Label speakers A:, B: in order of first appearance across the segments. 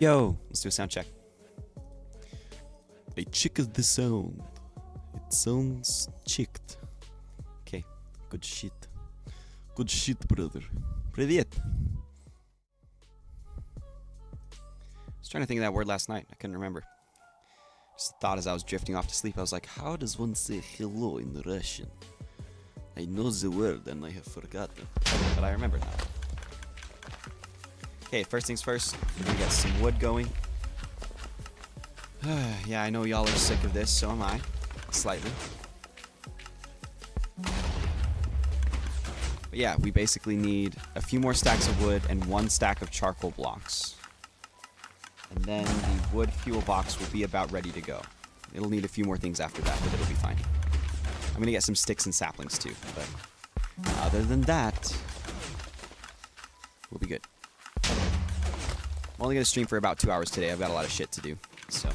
A: Yo, let's do a sound check. A chick of the sound. It sounds chicked. Okay, good shit. Good shit, brother. Привет. I was trying to think of that word last night. I couldn't remember. Just thought as I was drifting off to sleep, I was like, how does one say hello in Russian? I know the word and I have forgotten. But I remember now. Okay, first things first, we're gonna get some wood going. Yeah, I know y'all are sick of this, so am I. Slightly. But yeah, we basically need a few more stacks of wood and 1 stack of charcoal blocks. And then the wood fuel box will be about ready to go. It'll need a few more things after that, but it'll be fine. I'm gonna get some sticks and saplings too, but other than that, we'll be good. I'm only gonna stream for about 2 hours today. I've got a lot of shit to do, so.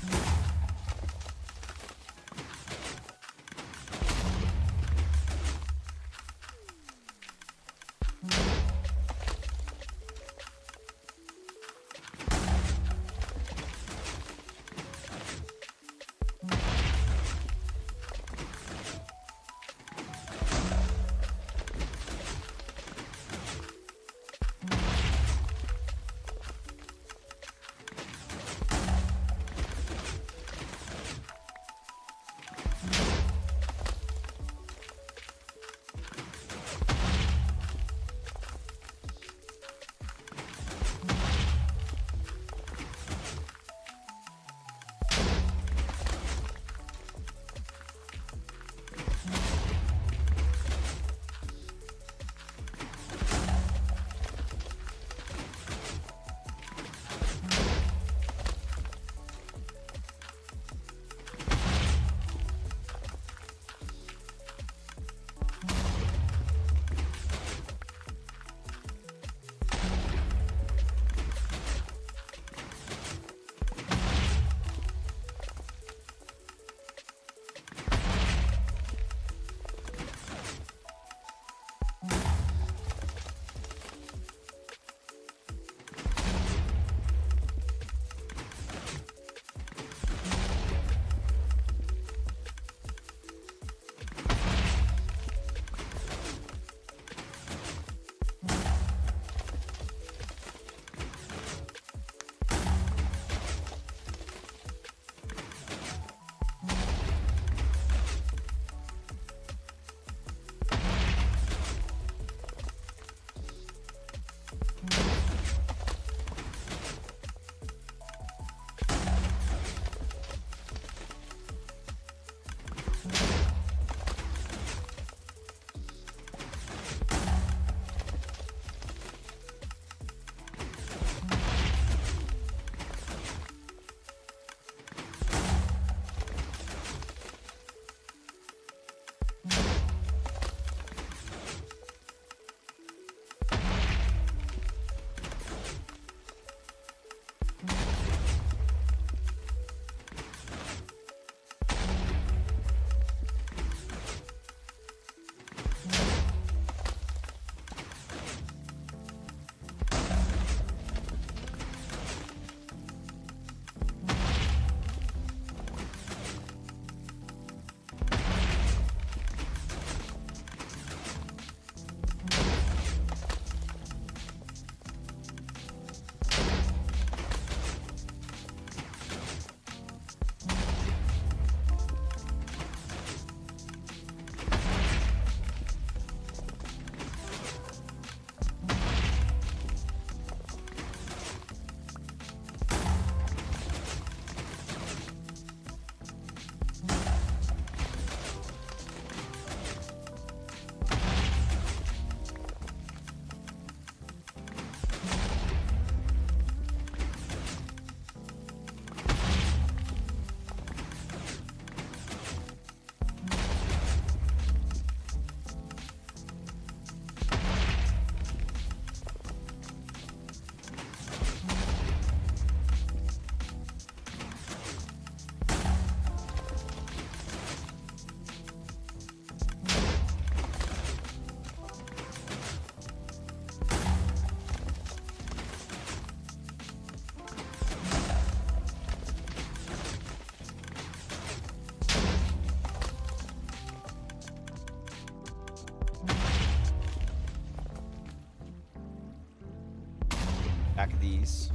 A: Back of these.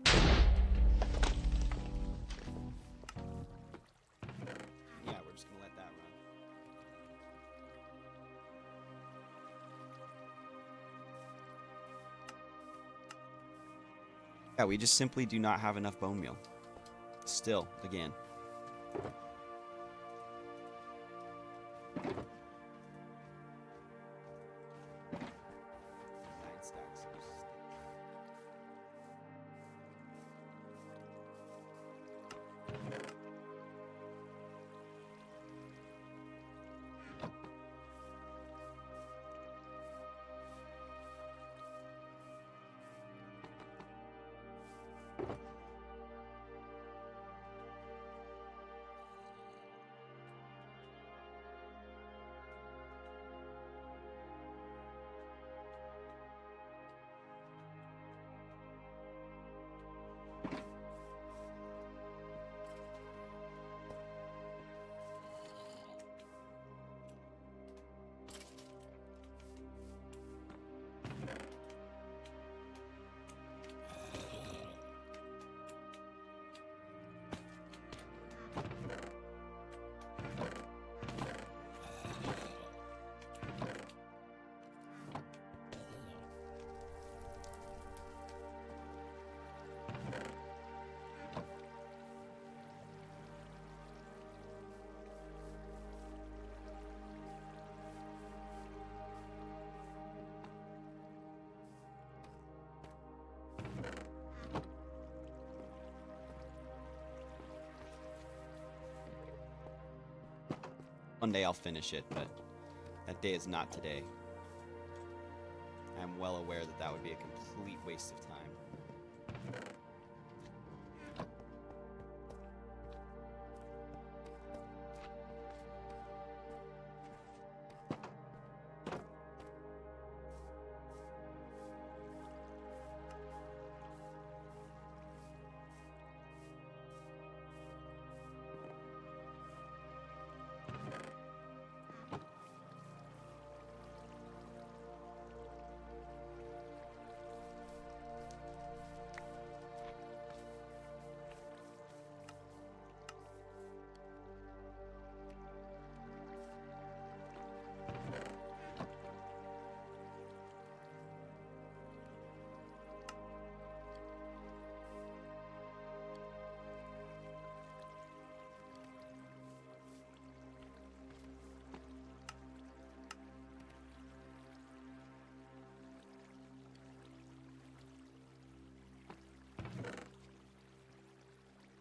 A: Yeah, we're just gonna let that run. Yeah, we just simply do not have enough bone meal. Still, again. 9 stacks of steak. One day I'll finish it, but that day is not today. I'm well aware that that would be a complete waste of time.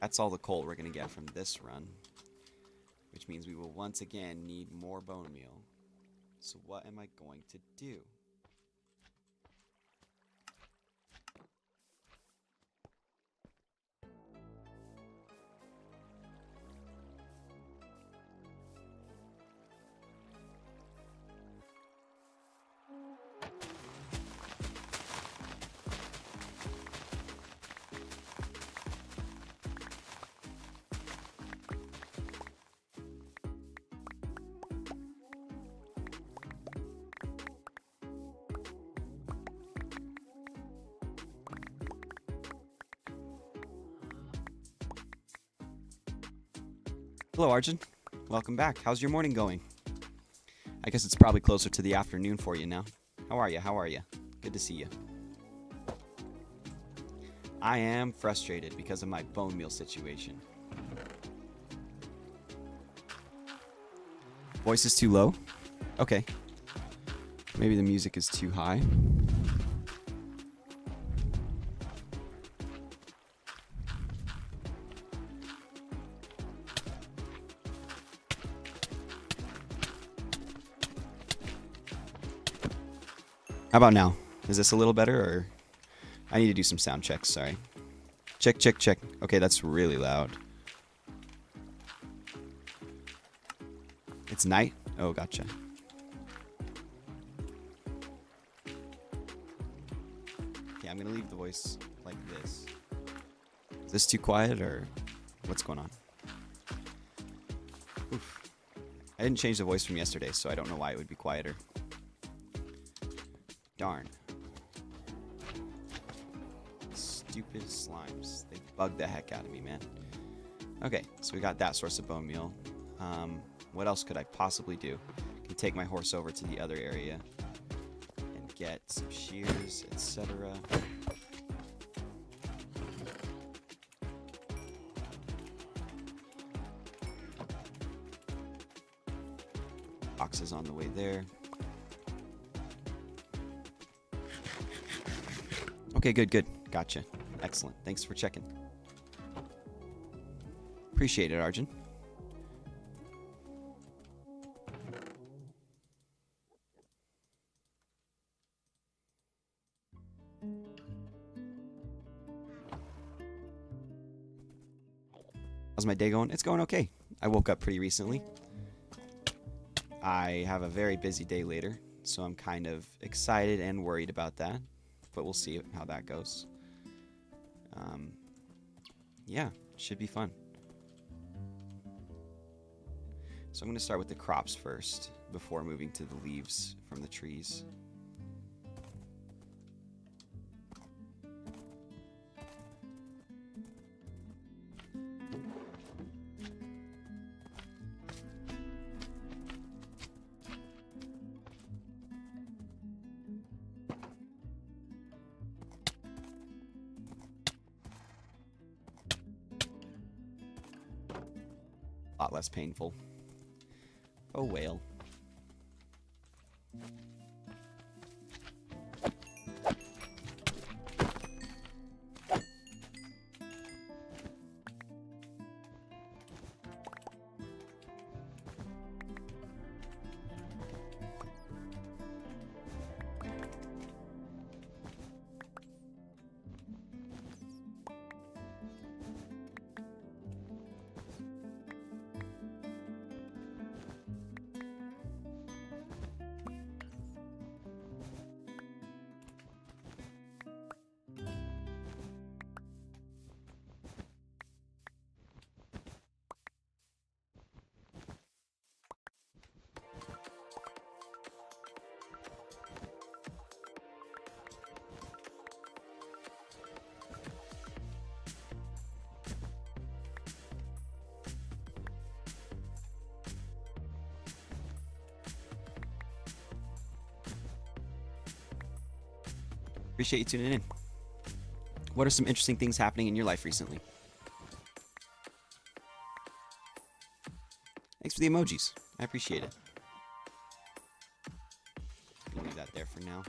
A: That's all the coal we're going to get from this run, which means we will once again need more bone meal. So what am I going to do? Hello, Arjun. Welcome back. How's your morning going? I guess it's probably closer to the afternoon for you now. How are you? How are you? Good to see you. I am frustrated because of my bone meal situation. Voice is too low? Okay. Maybe the music is too high. How about now? Is this a little better, or I need to do some sound checks, sorry. Check, check, check. Okay, that's really loud. It's night? Oh, gotcha. Okay, I'm gonna leave the voice like this. Is this too quiet, or what's going on? Oof. I didn't change the voice from yesterday, so I don't know why it would be quieter. Darn. Stupid slimes. They bug the heck out of me, man. Okay, so we got that source of bone meal. What else could I possibly do? I can take my horse over to the other area and get some shears, etc. Boxes on the way there. Okay, good. Gotcha. Excellent. Thanks for checking. Appreciate it, Arjun. How's my day going? It's going okay. I woke up pretty recently. I have a very busy day later, so I'm kind of excited and worried about that, but we'll see how that goes. Yeah, should be fun. So I'm going to start with the crops first before moving to the leaves from the trees. A lot less painful. Oh, whale. Appreciate you tuning in. What are some interesting things happening in your life recently? Thanks for the emojis. I appreciate it. I'll leave that there for now.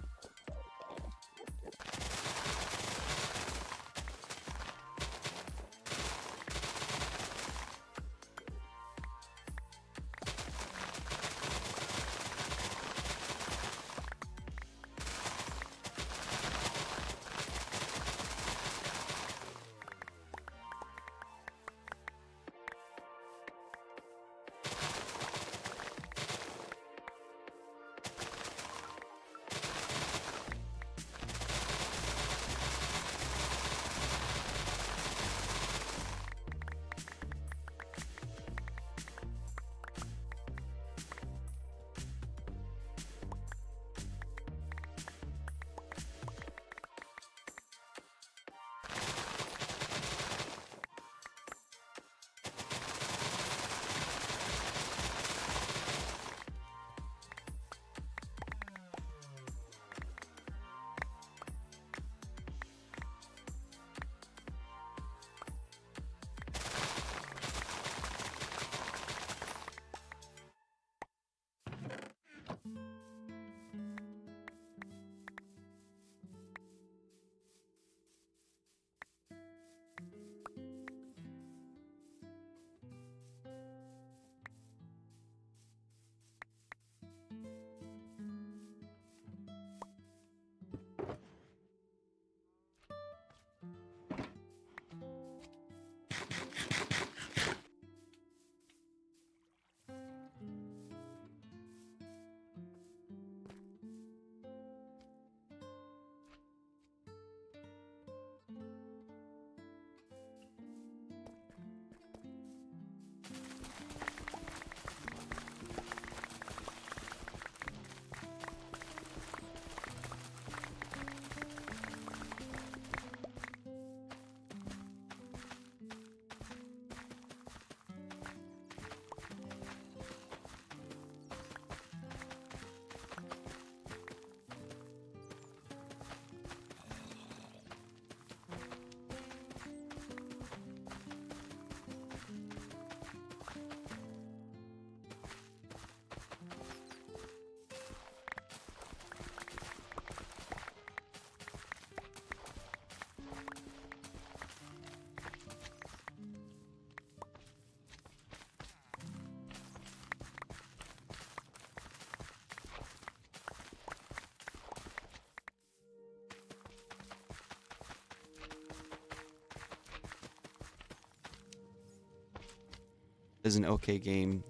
A: Is an okay game?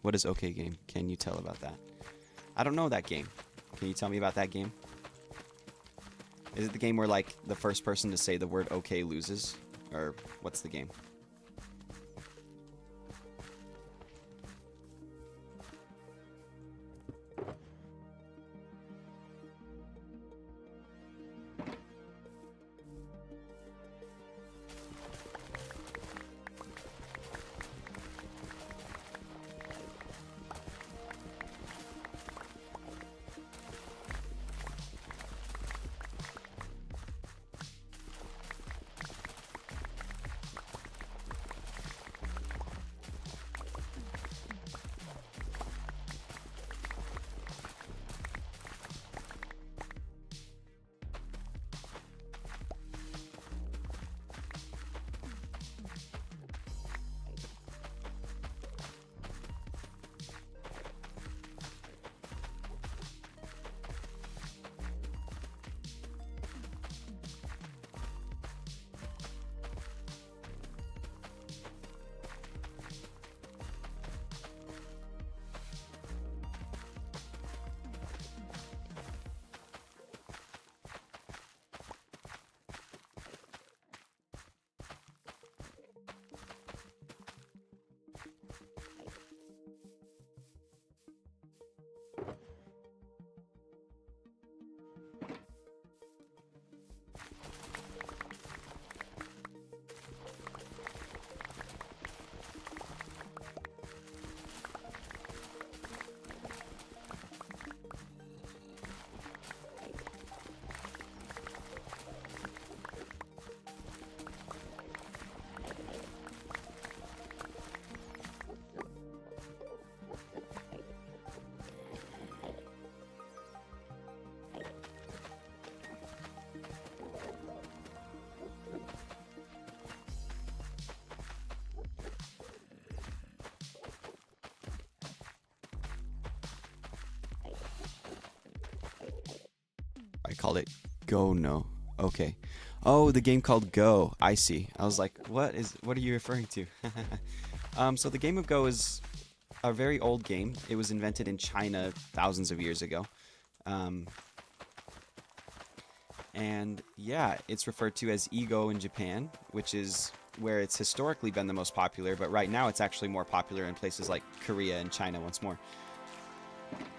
A: What is okay game? Can you tell about that? I don't know that game. Can you tell me about that game? Is it the game where, like, the first person to say the word okay loses? Or what's the game? I called it Go No. Okay. Oh, the game called Go. I see. I was like, what are you referring to? So the game of Go is a very old game. It was invented in China thousands of years ago. And yeah, it's referred to as Ego in Japan, which is where it's historically been the most popular, but right now it's actually more popular in places like Korea and China once more.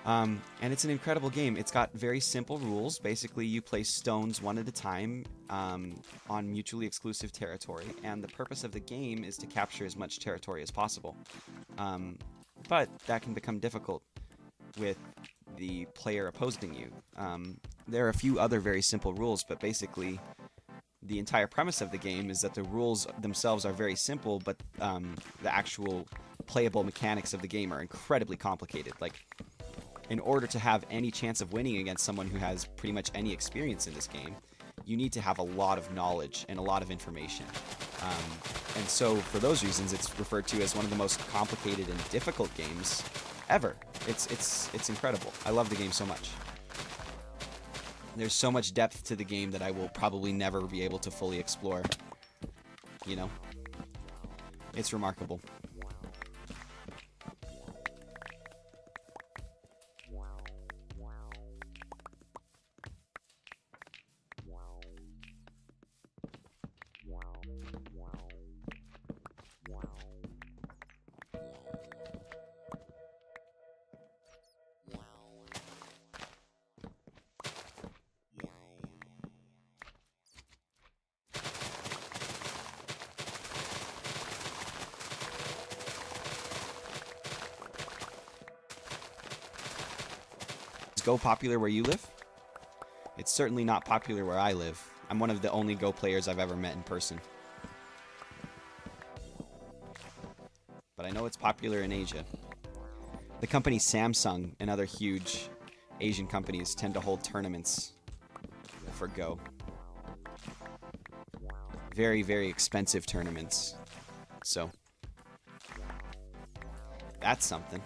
A: And it's an incredible game. It's got very simple rules. Basically, you place stones one at a time on mutually exclusive territory, and the purpose of the game is to capture as much territory as possible. But that can become difficult with the player opposing you. There are a few other very simple rules, but basically the entire premise of the game is that the rules themselves are very simple, but the actual playable mechanics of the game are incredibly complicated. Like, in order to have any chance of winning against someone who has pretty much any experience in this game, you need to have a lot of knowledge and a lot of information. And so for those reasons, it's referred to as one of the most complicated and difficult games ever. It's incredible. I love the game so much. There's so much depth to the game that I will probably never be able to fully explore. You know? It's remarkable. Is Go popular where you live? It's certainly not popular where I live. I'm one of the only Go players I've ever met in person. But I know it's popular in Asia. The company Samsung and other huge Asian companies tend to hold tournaments for Go. Very, very expensive tournaments. So, that's something.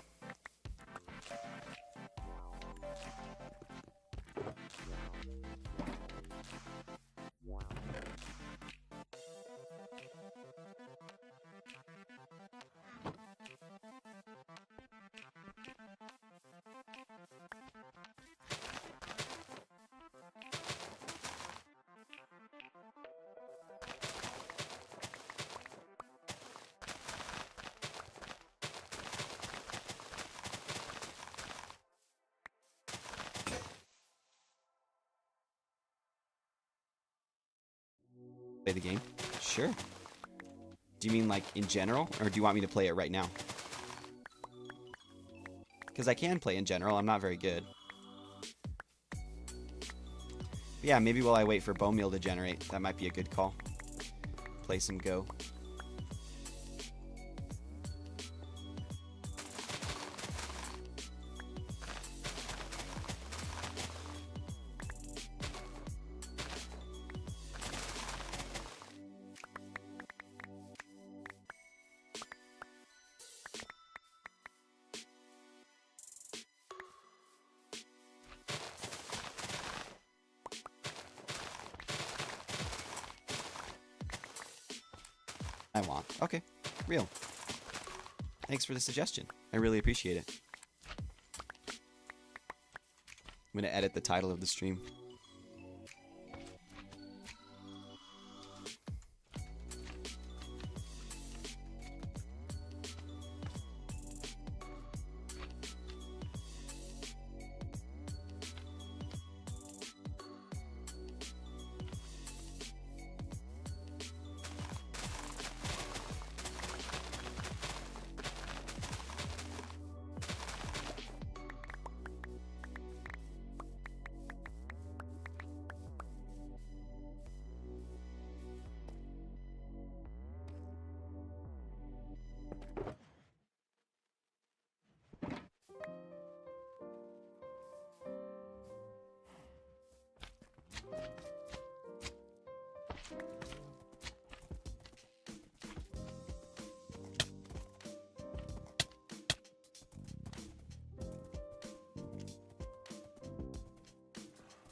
A: Play the game? Sure. Do you mean like in general, or do you want me to play it right now? Because I can play in general, I'm not very good. But yeah, maybe while I wait for bone meal to generate, that might be a good call. Play some Go. I want. Okay, real. Thanks for the suggestion. I really appreciate it. I'm gonna edit the title of the stream.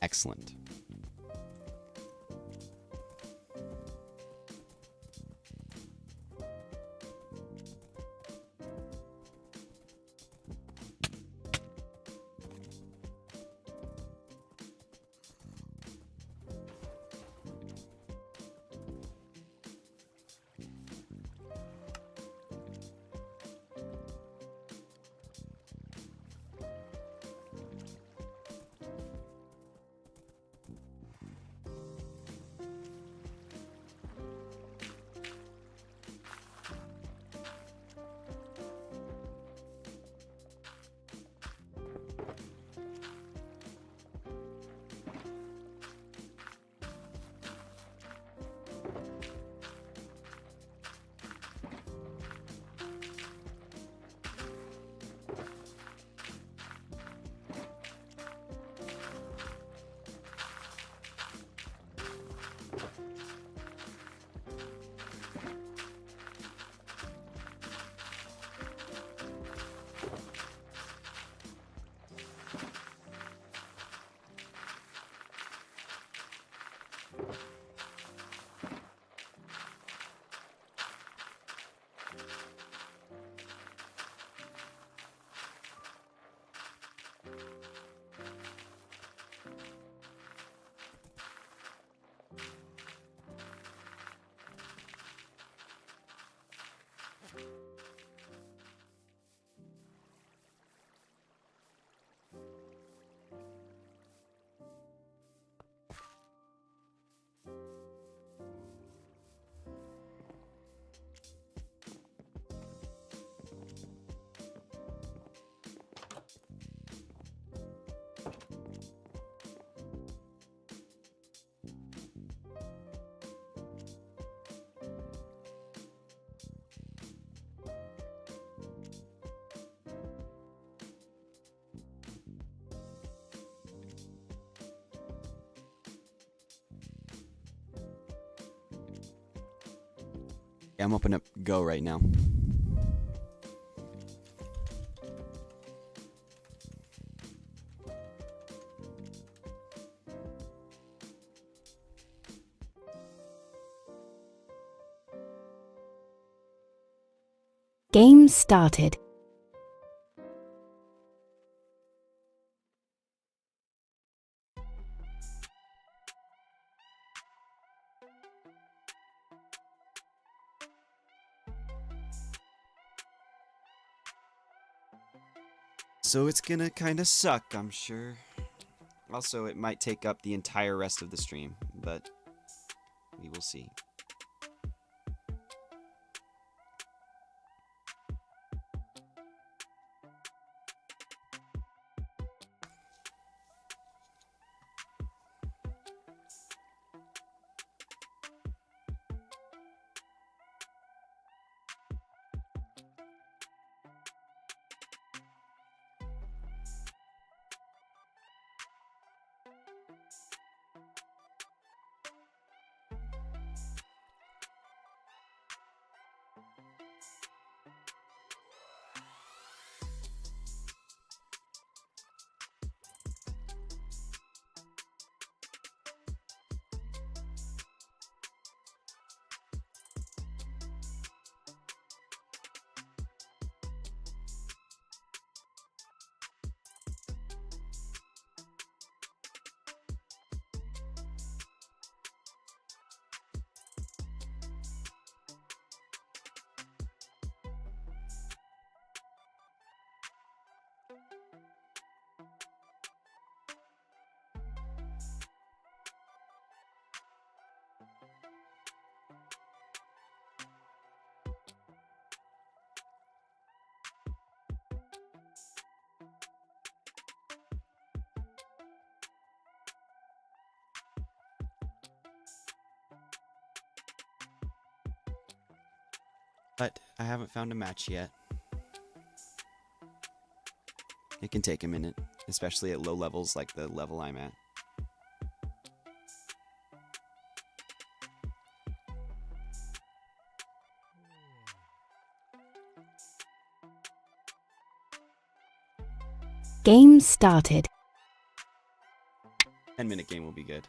A: Excellent. Yeah, I'm opening up Go right now.
B: Game started.
A: So it's gonna kinda suck, I'm sure. Also, it might take up the entire rest of the stream, but we will see. But I haven't found a match yet. It can take a minute, especially at low levels like the level I'm at.
B: Game started.
A: 10-minute game will be good.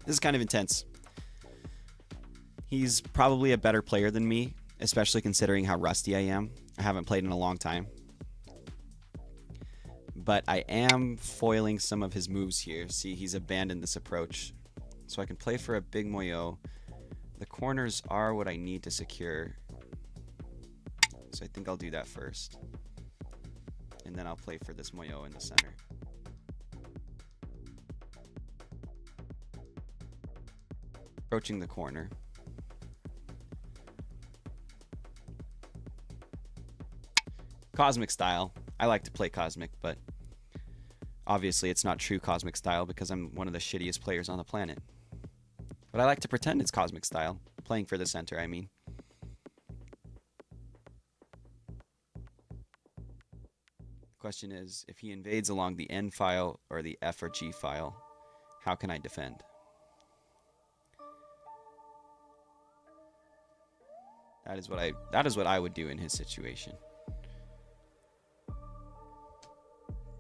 A: This is kind of intense. He's probably a better player than me, especially considering how rusty I am. I haven't played in a long time. But I am foiling some of his moves here. See, he's abandoned this approach. So I can play for a big moyo. The corners are what I need to secure. So I think I'll do that first. And then I'll play for this moyo in the center. Approaching the corner. Cosmic style. I like to play Cosmic, but obviously it's not true Cosmic style because I'm one of the shittiest players on the planet. But I like to pretend it's Cosmic style. Playing for the center, I mean. The question is, if he invades along the N file or the F or G file, how can I defend? That is what I would do in his situation.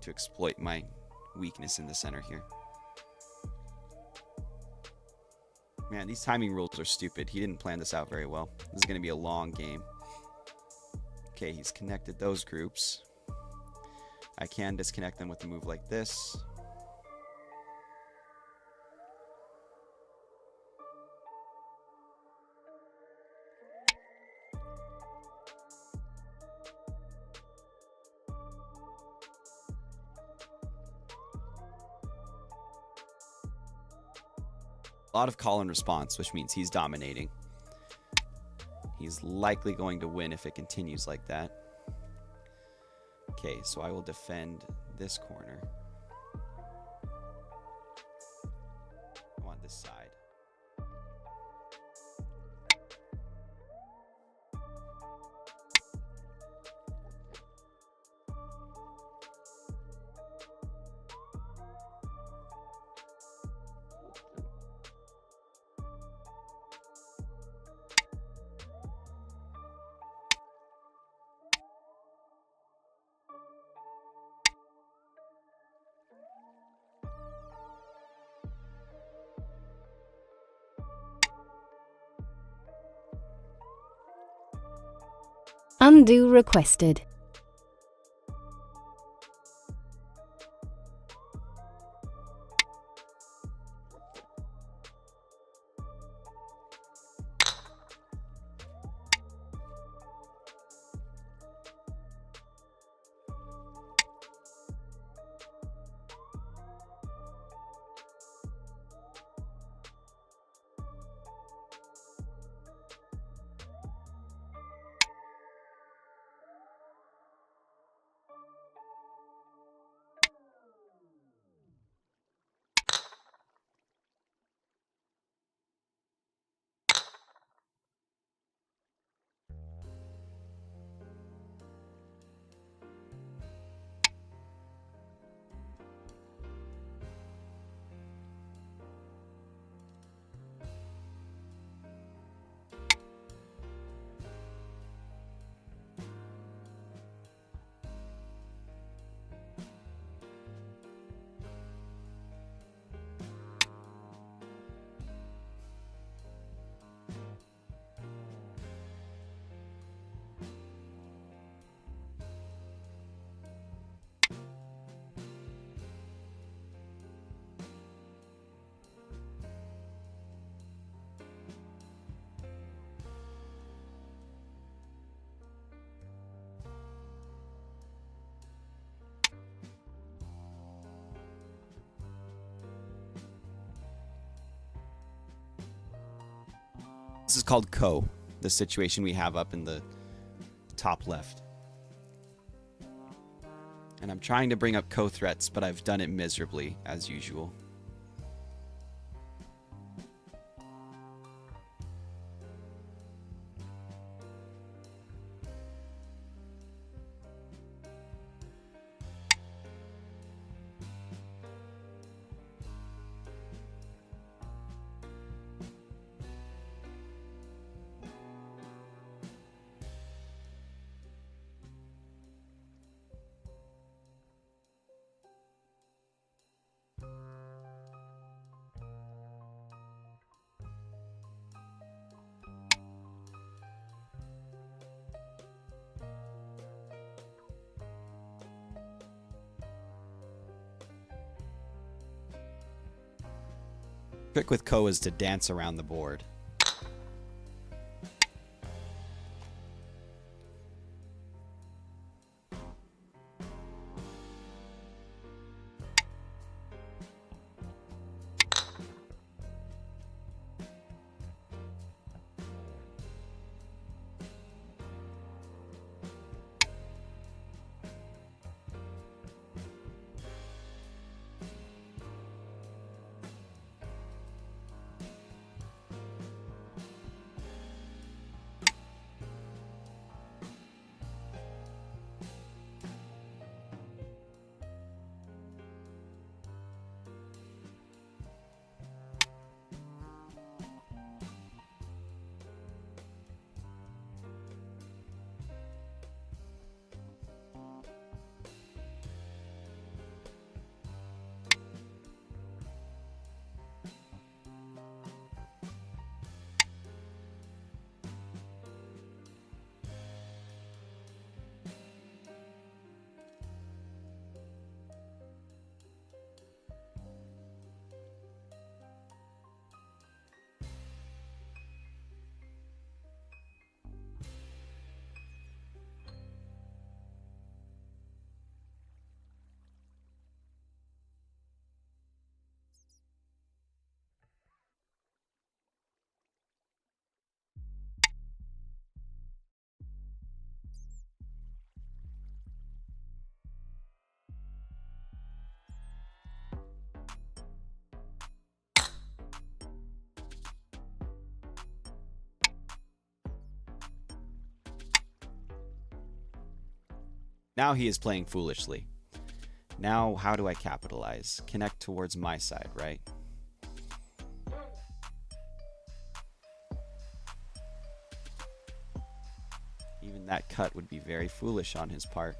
A: To exploit my weakness in the center here. Man, these timing rules are stupid. He didn't plan this out very well. This is going to be a long game. Okay, he's connected those groups. I can disconnect them with a move like this. A lot of call and response, which means he's dominating. He's likely going to win if it continues like that. Okay, so I will defend this corner. I want this side.
B: Undo requested.
A: This is called Co, the situation we have up in the top left. And I'm trying to bring up Co threats, but I've done it miserably, as usual. Trick with Ko is to dance around the board. Now he is playing foolishly. Now, how do I capitalize? Connect towards my side, right? Even that cut would be very foolish on his part.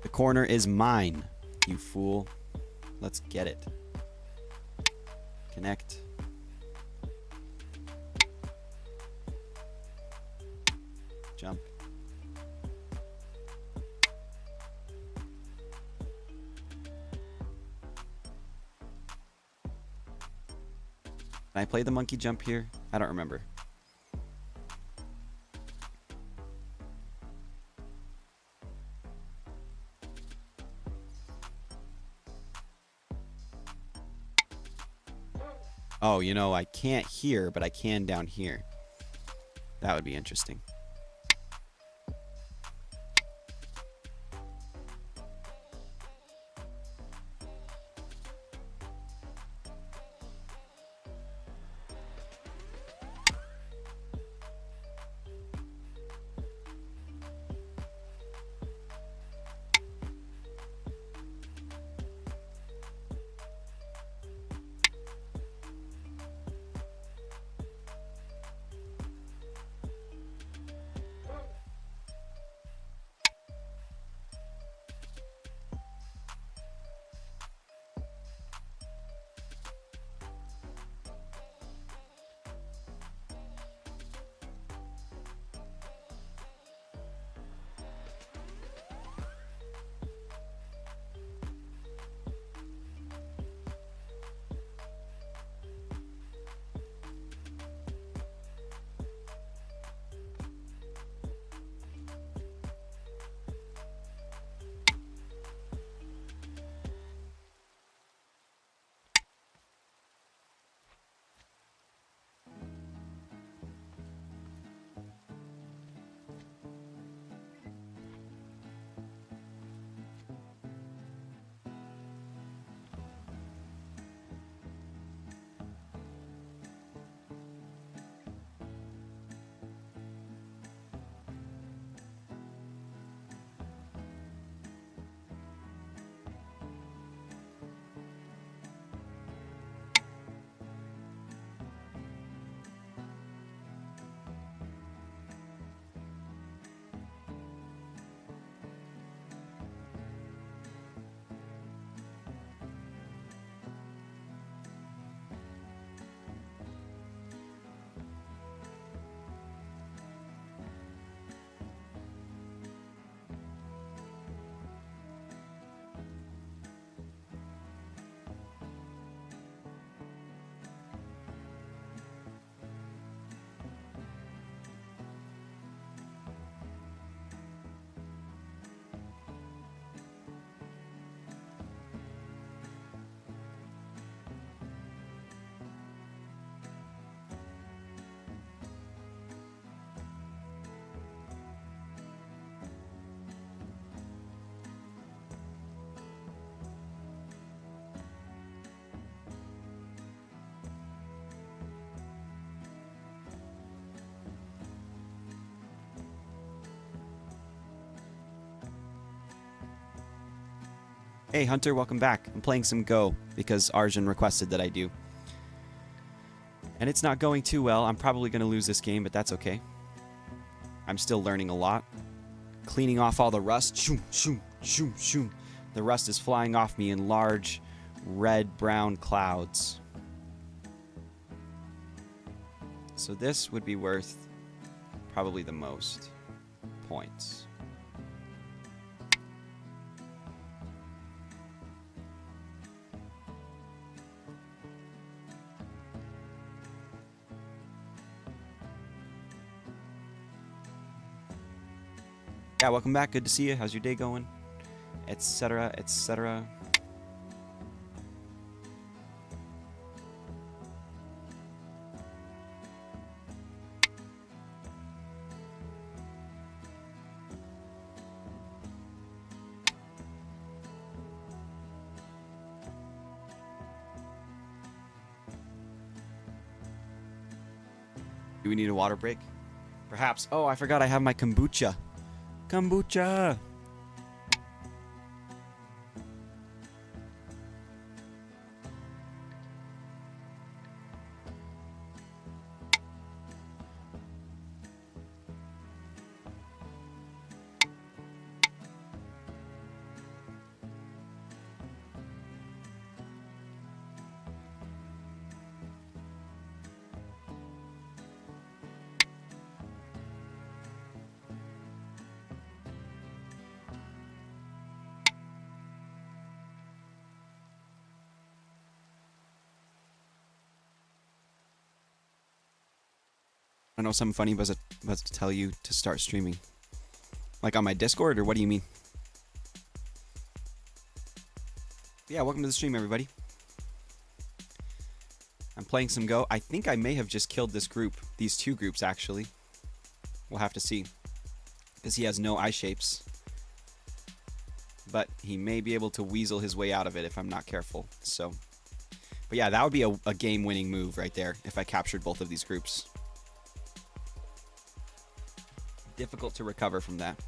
A: The corner is mine, you fool. Let's get it. Connect. Jump. Can I play the monkey jump here? I don't remember. Oh, you know, I can't here, but I can down here. That would be interesting. Hey, Hunter, welcome back. I'm playing some Go because Arjun requested that I do. And it's not going too well. I'm probably going to lose this game, but that's okay. I'm still learning a lot. Cleaning off all the rust. Shoom, shoom, shoom, shoom. The rust is flying off me in large red-brown clouds. So this would be worth probably the most points. Yeah, welcome back. Good to see you. How's your day going? Etc., etc. Do we need a water break? Perhaps. Oh, I forgot I have my kombucha. Kombucha! I know something funny was to tell you to start streaming. Like on my Discord, or what do you mean? Yeah, welcome to the stream, everybody. I'm playing some Go. I think I may have just killed this group. These two groups, actually. We'll have to see. Because he has no eye shapes. But he may be able to weasel his way out of it if I'm not careful. So, but yeah, that would be a game-winning move right there if I captured both of these groups. Difficult to recover from that.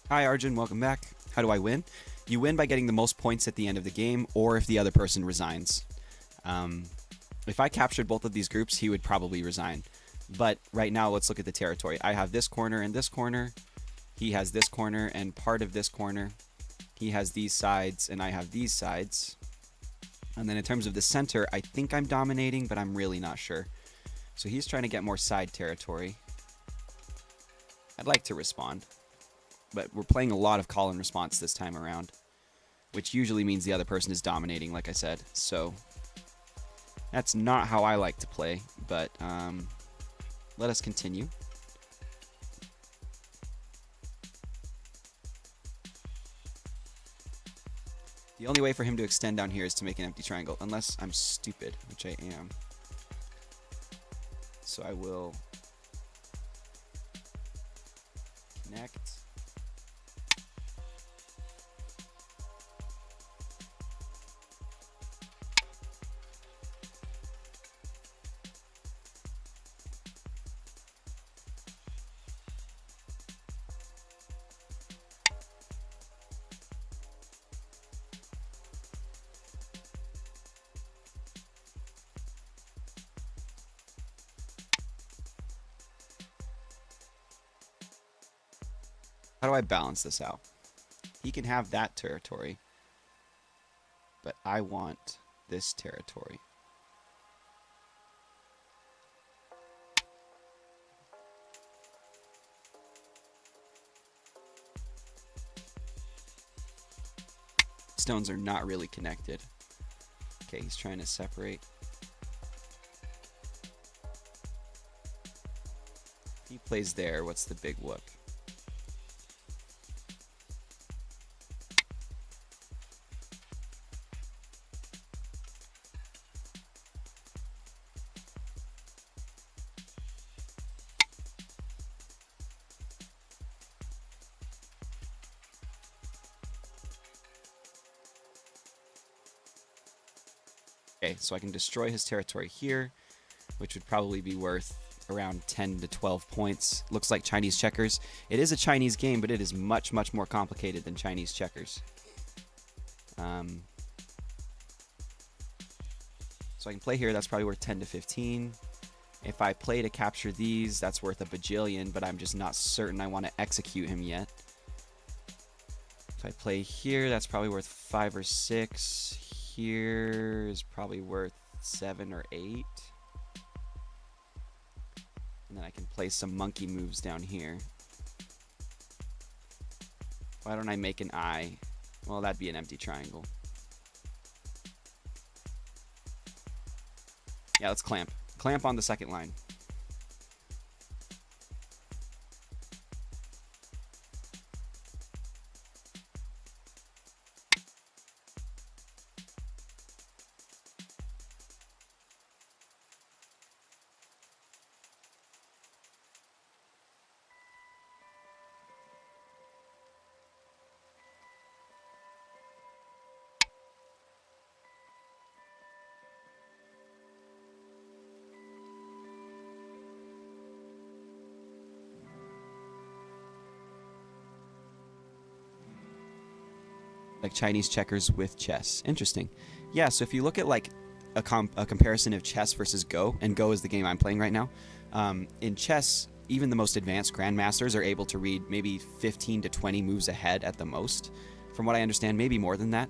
A: Hi Arjun, welcome back. How do I win? You win by getting the most points at the end of the game, or if the other person resigns. If I captured both of these groups, he would probably resign. But right now, let's look at the territory. I have this corner and this corner. He has this corner and part of this corner. He has these sides, and I have these sides. And then in terms of the center, I think I'm dominating, but I'm really not sure. So he's trying to get more side territory. I'd like to respond. But we're playing a lot of call and response this time around, which usually means the other person is dominating, like I said. So that's not how I like to play, but let us continue. The only way for him to extend down here is to make an empty triangle, unless I'm stupid, which I am. So I will connect. How do I balance this out? He can have that territory, but I want this territory. Stones are not really connected. Okay, he's trying to separate. If he plays there, what's the big whoop? Okay, so I can destroy his territory here. which would probably be worth around 10 to 12 points. Looks like Chinese checkers. It is a Chinese game, but it is much, much more complicated than Chinese checkers. So I can play here. That's probably worth 10 to 15. If I play to capture these, that's worth a bajillion, but I'm just not certain I want to execute him yet. If I play here, that's probably worth 5 or 6. Here is probably worth 7 or 8. And then I can play some monkey moves down here. Why don't I make an eye? Well, that'd be an empty triangle. Yeah, let's clamp. Clamp on the second line. Like Chinese checkers with chess. Interesting. Yeah, so if you look at like a comparison of chess versus Go, and Go is the game I'm playing right now, in chess, even the most advanced grandmasters are able to read maybe 15 to 20 moves ahead at the most. From what I understand, maybe more than that.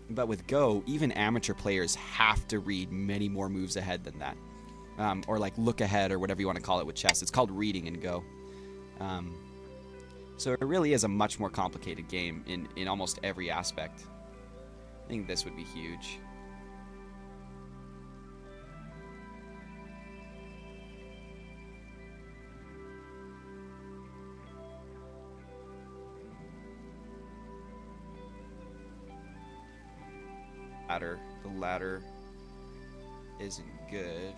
A: But with Go, even amateur players have to read many more moves ahead than that. Or like look ahead, or whatever you want to call it with chess. It's called reading in Go. So it really is a much more complicated game in almost every aspect. I think this would be huge. The ladder isn't good.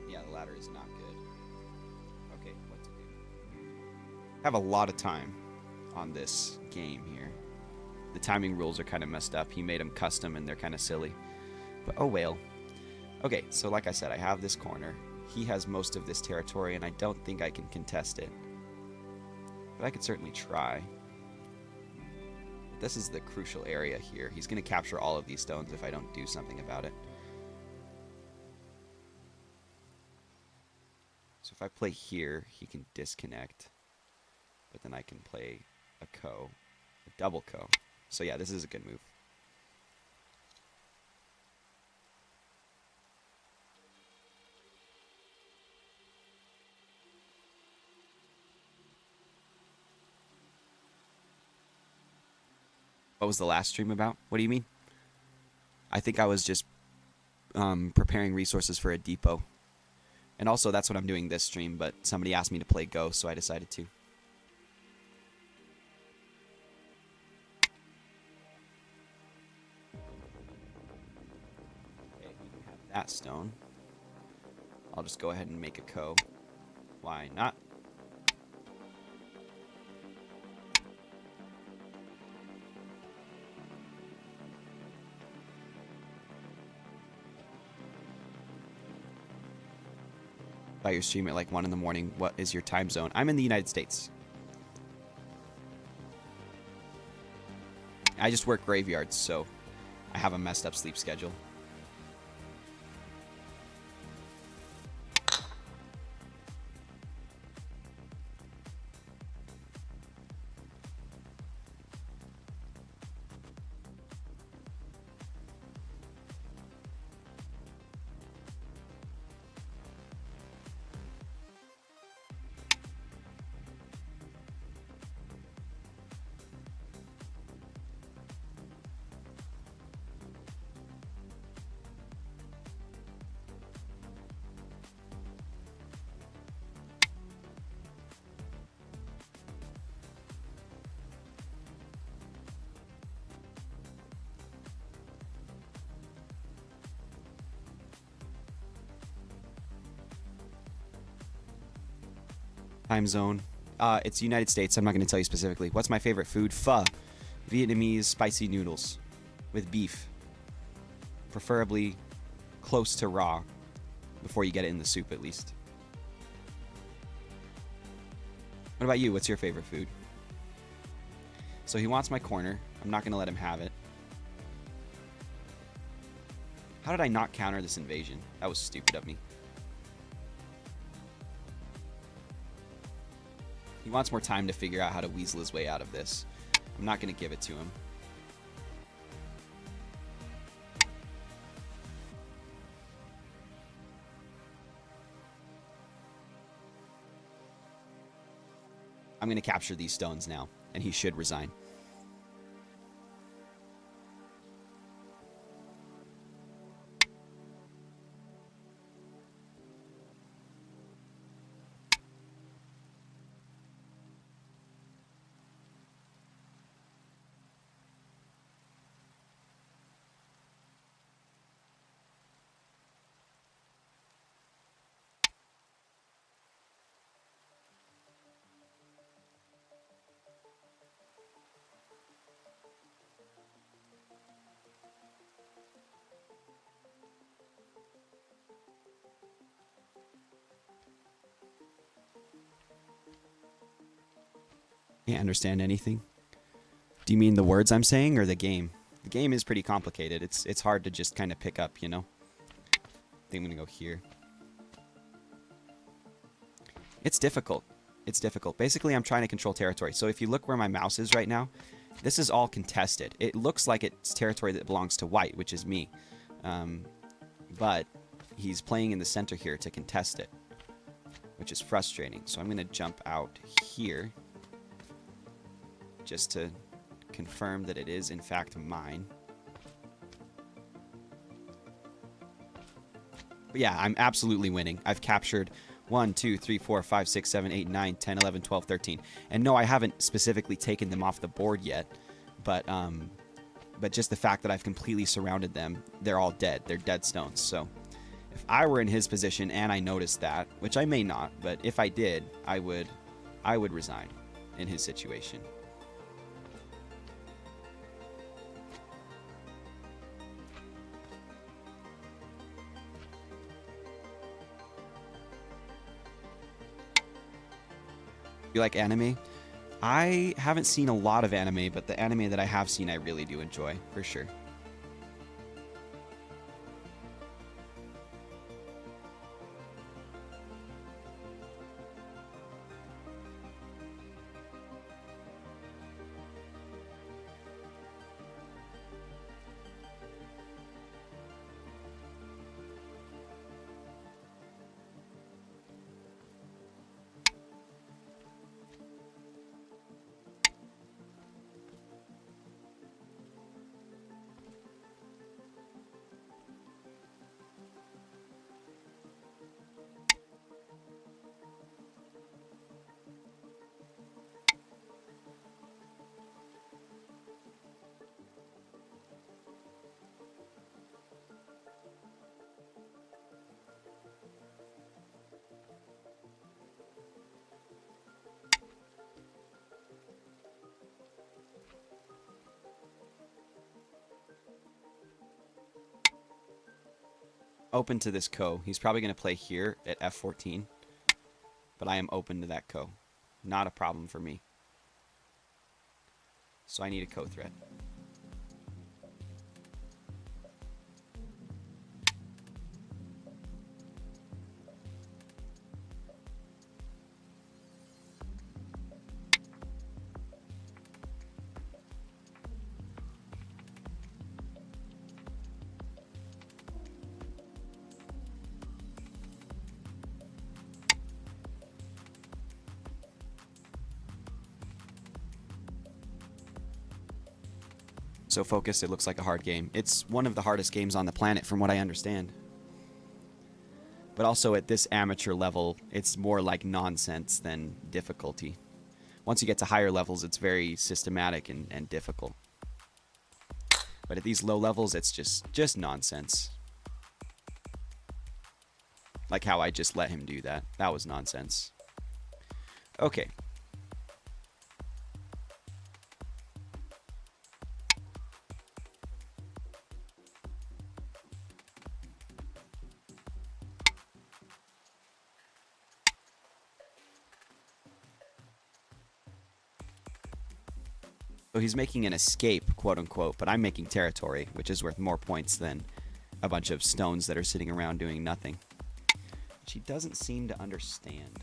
A: Yeah, the ladder is not good. Okay, what to do? Have a lot of time on this game here. The timing rules are kind of messed up. He made them custom and they're kind of silly. But oh well. Okay, so like I said, I have this corner. He has most of this territory and I don't think I can contest it. But I could certainly try. This is the crucial area here. He's going to capture all of these stones if I don't do something about it. So if I play here, he can disconnect. But then I can play a double ko. So yeah, this is a good move. What was the last stream about? What do you mean? I think I was just preparing resources for a depot. And also, that's what I'm doing this stream, but somebody asked me to play Go, so I decided to. Okay, we can have that stone. I'll just go ahead and make a ko. Why not? By your stream at like 1 in the morning. What is your time zone? I'm in the United States. I just work graveyards, so I have a messed up sleep schedule. Time zone. It's United States. I'm not going to tell you specifically. What's my favorite food? Pho. Vietnamese spicy noodles with beef. Preferably close to raw before you get it in the soup, at least. What about you? What's your favorite food? So he wants my corner. I'm not going to let him have it. How did I not counter this invasion? That was stupid of me. He wants more time to figure out how to weasel his way out of this. I'm not going to give it to him. I'm going to capture these stones now, and he should resign. Can't understand anything. Do you mean the words I'm saying or the game? The game is pretty complicated. It's hard to just kind of pick up, you know? I think I'm going to go here. It's difficult. It's difficult. Basically, I'm trying to control territory. So if you look where my mouse is right now, this is all contested. It looks like it's territory that belongs to white, which is me. But he's playing in the center here to contest it, which is frustrating. So I'm going to jump out here just to confirm that it is, in fact, mine. But yeah, I'm absolutely winning. I've captured 1, 2, 3, 4, 5, 6, 7, 8, 9, 10, 11, 12, 13. And no, I haven't specifically taken them off the board yet. But just the fact that I've completely surrounded them, they're all dead. They're dead stones. So if I were in his position and I noticed that, which I may not, but if I did, I would resign in his situation. You like anime? I haven't seen a lot of anime, but the anime that I have seen I really do enjoy, for sure. Open to this ko. He's probably going to play here at f14, but I am open to that ko. Not a problem for me. So I need a ko threat. So focused, it looks like a hard game. It's one of the hardest games on the planet from what I understand. But also at this amateur level, it's more like nonsense than difficulty. Once you get to higher levels, it's very systematic and difficult. But at these low levels, it's just nonsense. Like how I just let him do that. That was nonsense. Okay. So he's making an escape, quote unquote, but I'm making territory, which is worth more points than a bunch of stones that are sitting around doing nothing. Which he doesn't seem to understand.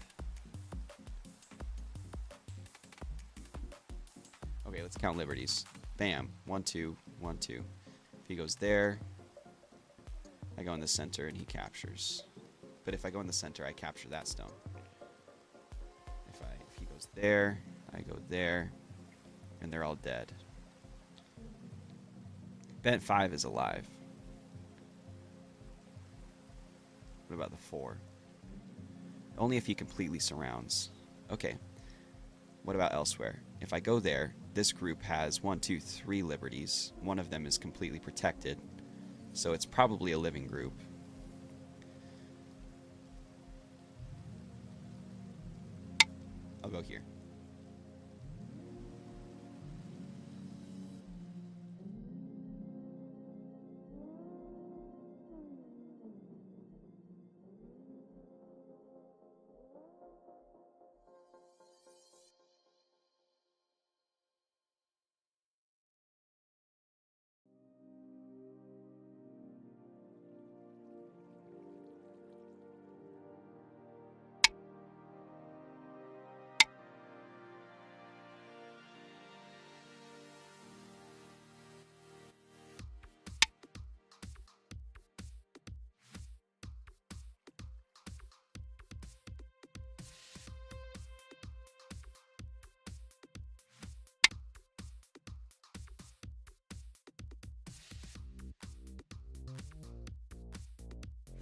A: Okay, let's count liberties. Bam. 1, 2, 1, 2. If he goes there, I go in the center and he captures. But if I go in the center, I capture that stone. If he goes there, I go there, and they're all dead. Bent 5 is alive. What about the 4? Only if he completely surrounds. Okay. What about elsewhere? If I go there, this group has 1, 2, 3 liberties. One of them is completely protected. So it's probably a living group. I'll go here.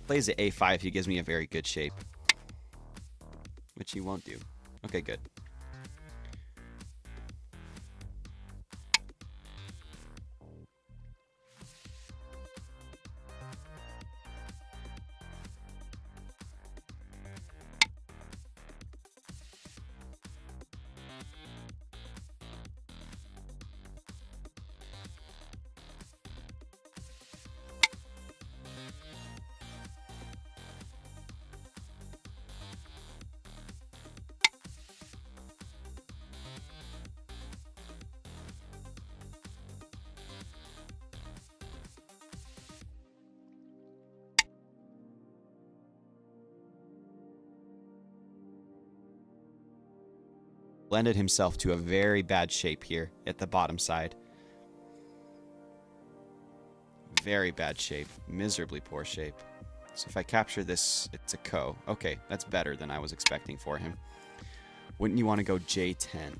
A: Plays at A5, he gives me a very good shape. Which he won't do. Okay, good. Blended himself to a very bad shape here at the bottom side. Very bad shape. Miserably poor shape. So if I capture this, it's a co. Okay, that's better than I was expecting for him. Wouldn't you want to go J10?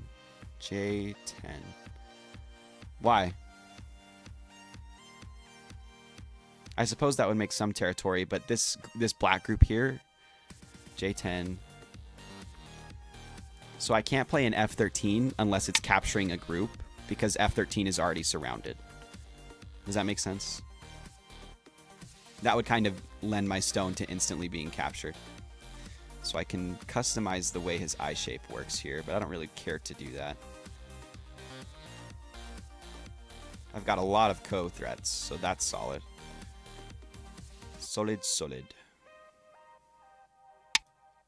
A: J10. Why? I suppose that would make some territory, but this black group here, J10. So I can't play an F13 unless it's capturing a group, because F13 is already surrounded. Does that make sense? That would kind of lend my stone to instantly being captured. So I can customize the way his eye shape works here, but I don't really care to do that. I've got a lot of co-threats, so that's solid. Solid, solid.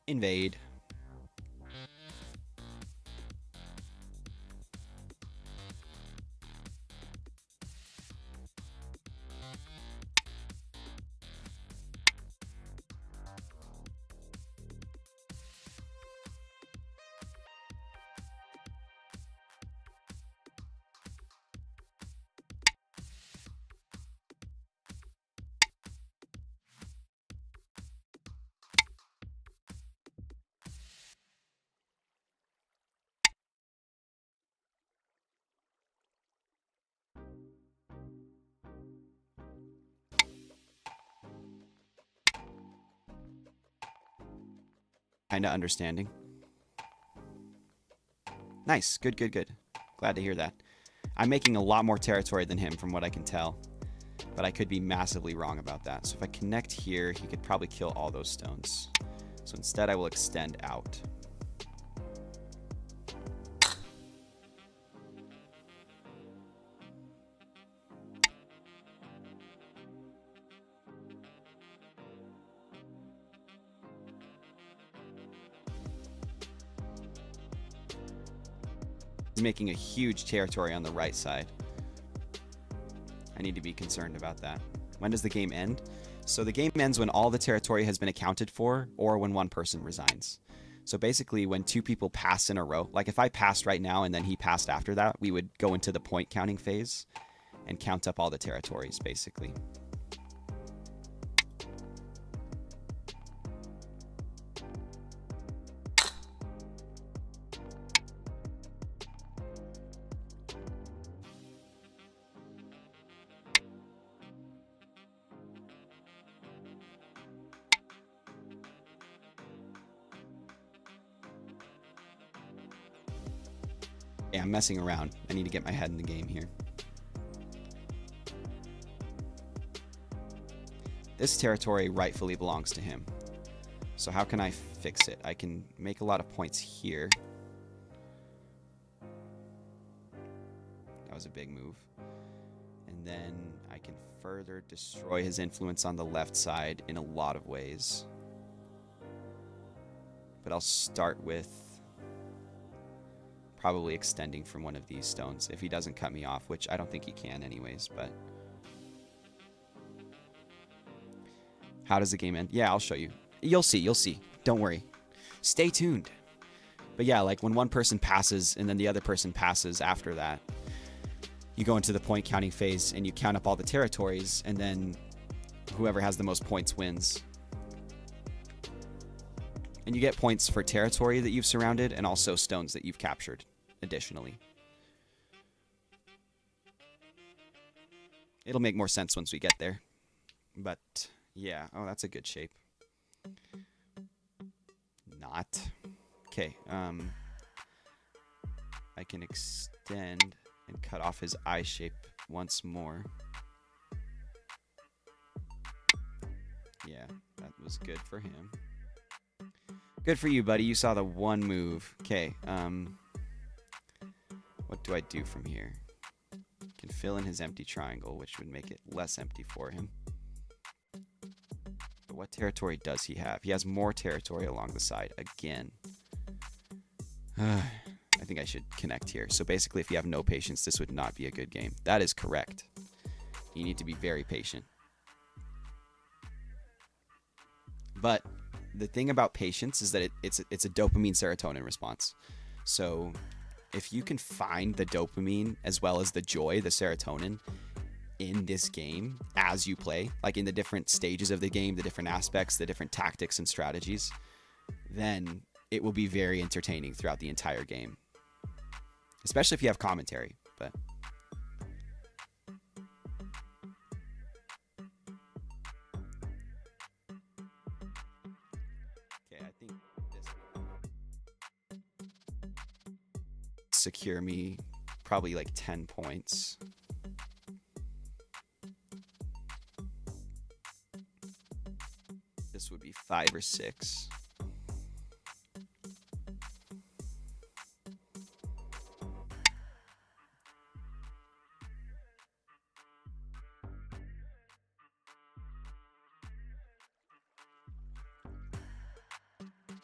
A: Invade. Kind of understanding. Nice. Good, good, good. Glad to hear that. I'm making a lot more territory than him from what I can tell, but I could be massively wrong about that. So if I connect here, he could probably kill all those stones. So instead, I will extend out. He's making a huge territory on the right side. I need to be concerned about that. When does the game end? So the game ends when all the territory has been accounted for or when one person resigns. So basically when 2 people pass in a row, like if I passed right now and then he passed after that, we would go into the point counting phase and count up all the territories basically. Yeah, I'm messing around. I need to get my head in the game here. This territory rightfully belongs to him. So how can I fix it? I can make a lot of points here. That was a big move. And then I can further destroy his influence on the left side in a lot of ways. But I'll start with probably extending from one of these stones if he doesn't cut me off, which I don't think he can anyways, but how does the game end? Yeah, I'll show you. You'll see. Don't worry. Stay tuned. But yeah, like when one person passes and then the other person passes after that, you go into the point counting phase and you count up all the territories and then whoever has the most points wins. And you get points for territory that you've surrounded and also stones that you've captured additionally. It'll make more sense once we get there. But yeah, oh, that's a good shape. Not. Okay, I can extend and cut off his eye shape once more. Yeah, that was good for him. Good for you, buddy. You saw the one move. Okay, what do I do from here? Can fill in his empty triangle, which would make it less empty for him. But what territory does he have? He has more territory along the side again. I think I should connect here. So basically, if you have no patience, this would not be a good game. That is correct. You need to be very patient. But the thing about patience is that it's a dopamine serotonin response. So if you can find the dopamine as well as the joy, the serotonin, in this game as you play, like in the different stages of the game, the different aspects, the different tactics and strategies, then it will be very entertaining throughout the entire game. Especially if you have commentary, but I think this secure me probably like 10 points. This would be 5 or 6.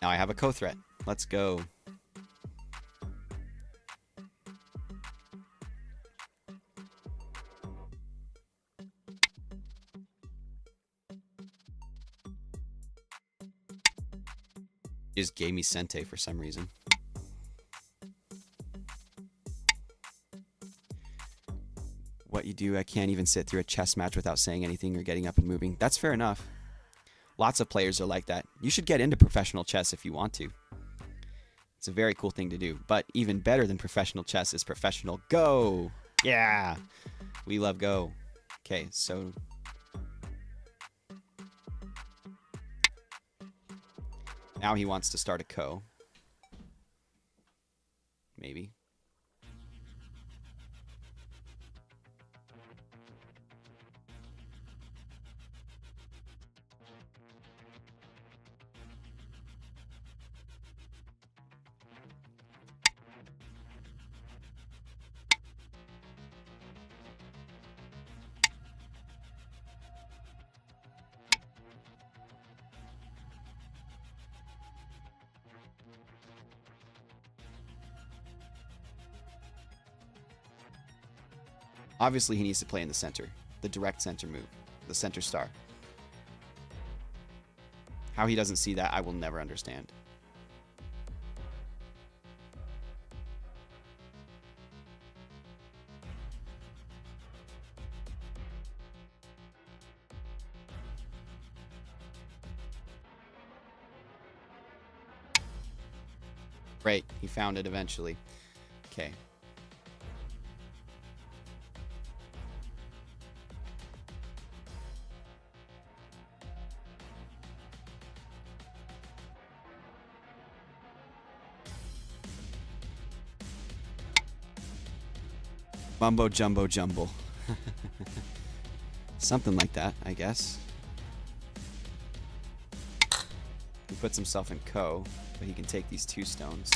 A: Now I have a co-threat. Let's go. Just gave me Sente for some reason. What you do, I can't even sit through a chess match without saying anything or getting up and moving. That's fair enough. Lots of players are like that. You should get into professional chess if you want to. It's a very cool thing to do. But even better than professional chess is professional Go. Yeah, we love Go. Okay, so now he wants to start a Ko. Maybe. Obviously, he needs to play in the center. The direct center move. The center star. How he doesn't see that, I will never understand. Great, he found it eventually. Okay. Mumbo jumbo jumble. Something like that, I guess. He puts himself in co, but he can take these 2 stones.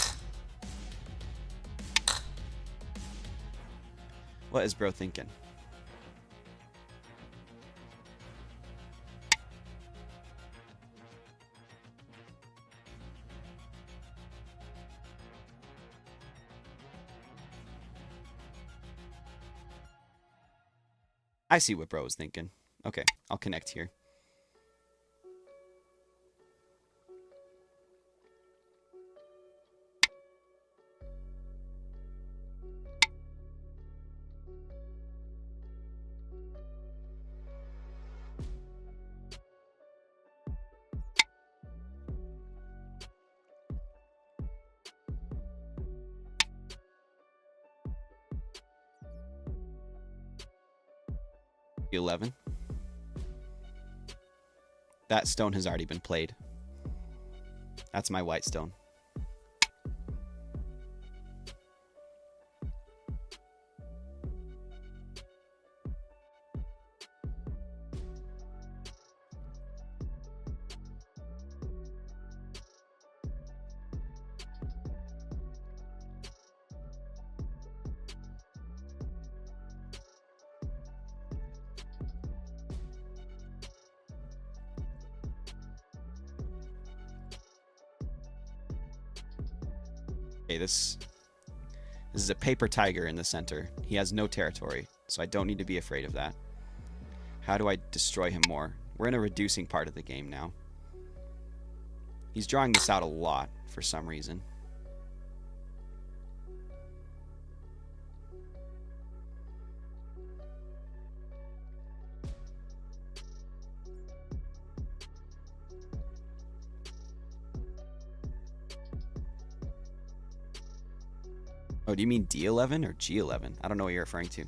A: What is bro thinking? I see what bro is thinking. Okay, I'll connect here. G11. That stone has already been played. That's my white stone. Okay, this is a paper tiger in the center. He has no territory, so I don't need to be afraid of that. How do I destroy him more? We're in a reducing part of the game now. He's drawing this out a lot for some reason. Oh, do you mean D11 or G11? I don't know what you're referring to.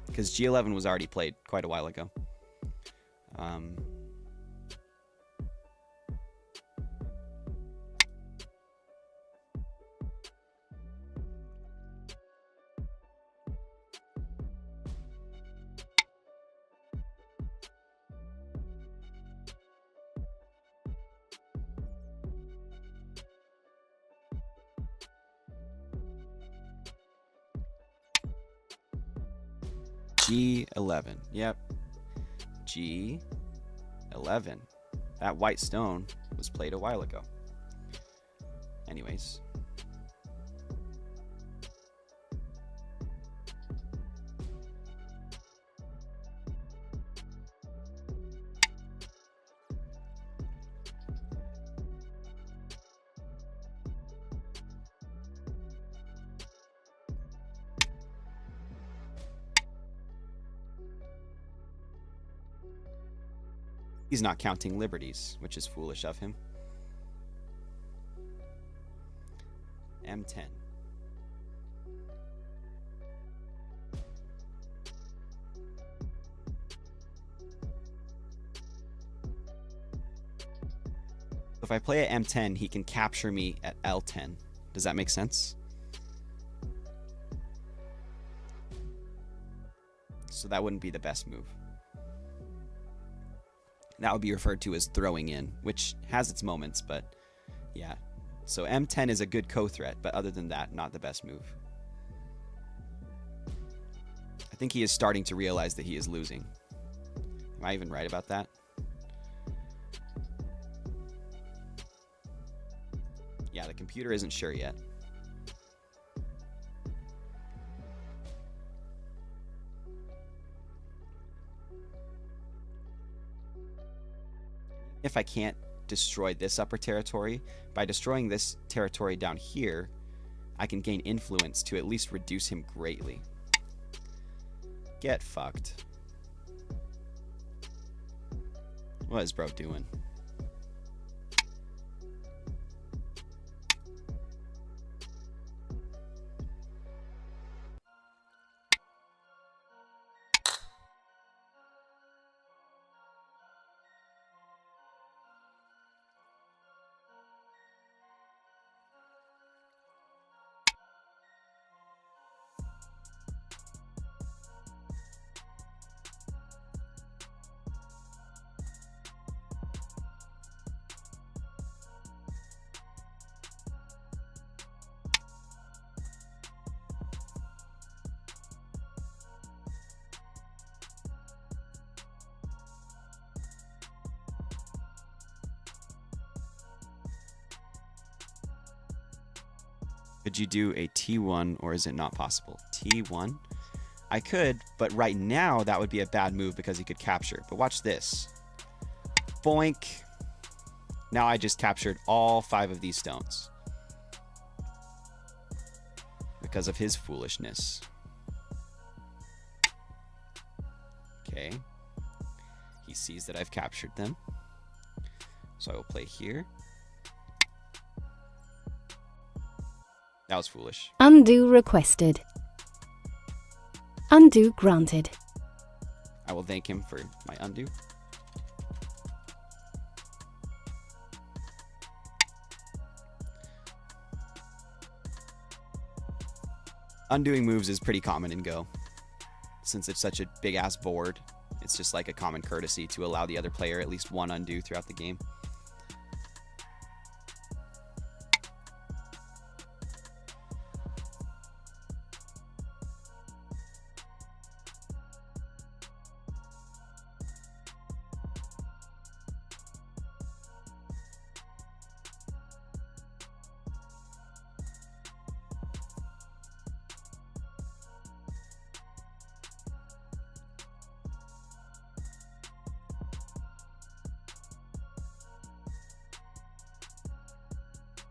A: Because G11 was already played quite a while ago. G11. Yep. G11. That white stone was played a while ago. Anyways. He's not counting liberties, which is foolish of him. M10. If I play at M10, he can capture me at L10. Does that make sense? So that wouldn't be the best move. That would be referred to as throwing in, which has its moments, but yeah. So M10 is a good co-threat, but other than that, not the best move. I think he is starting to realize that he is losing. Am I even right about that? Yeah, the computer isn't sure yet. if I can't destroy this upper territory. By destroying this territory down here, I can gain influence to at least reduce him greatly. Get fucked. What is bro doing? Could you do a T1 or is it not possible? T1? I could, but right now that would be a bad move because he could capture. But watch this. Boink. Now I just captured all 5 of these stones. Because of his foolishness. Okay. He sees that I've captured them. So I will play here. That was foolish.
B: Undo requested. Undo granted.
A: I will thank him for my undo. Undoing moves is pretty common in Go. Since it's such a big-ass board, it's just like a common courtesy to allow the other player at least one undo throughout the game.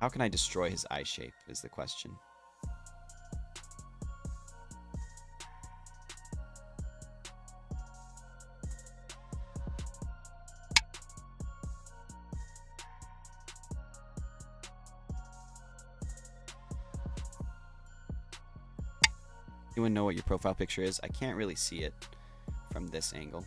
A: How can I destroy his eye shape is the question. Anyone know what your profile picture is? I can't really see it from this angle.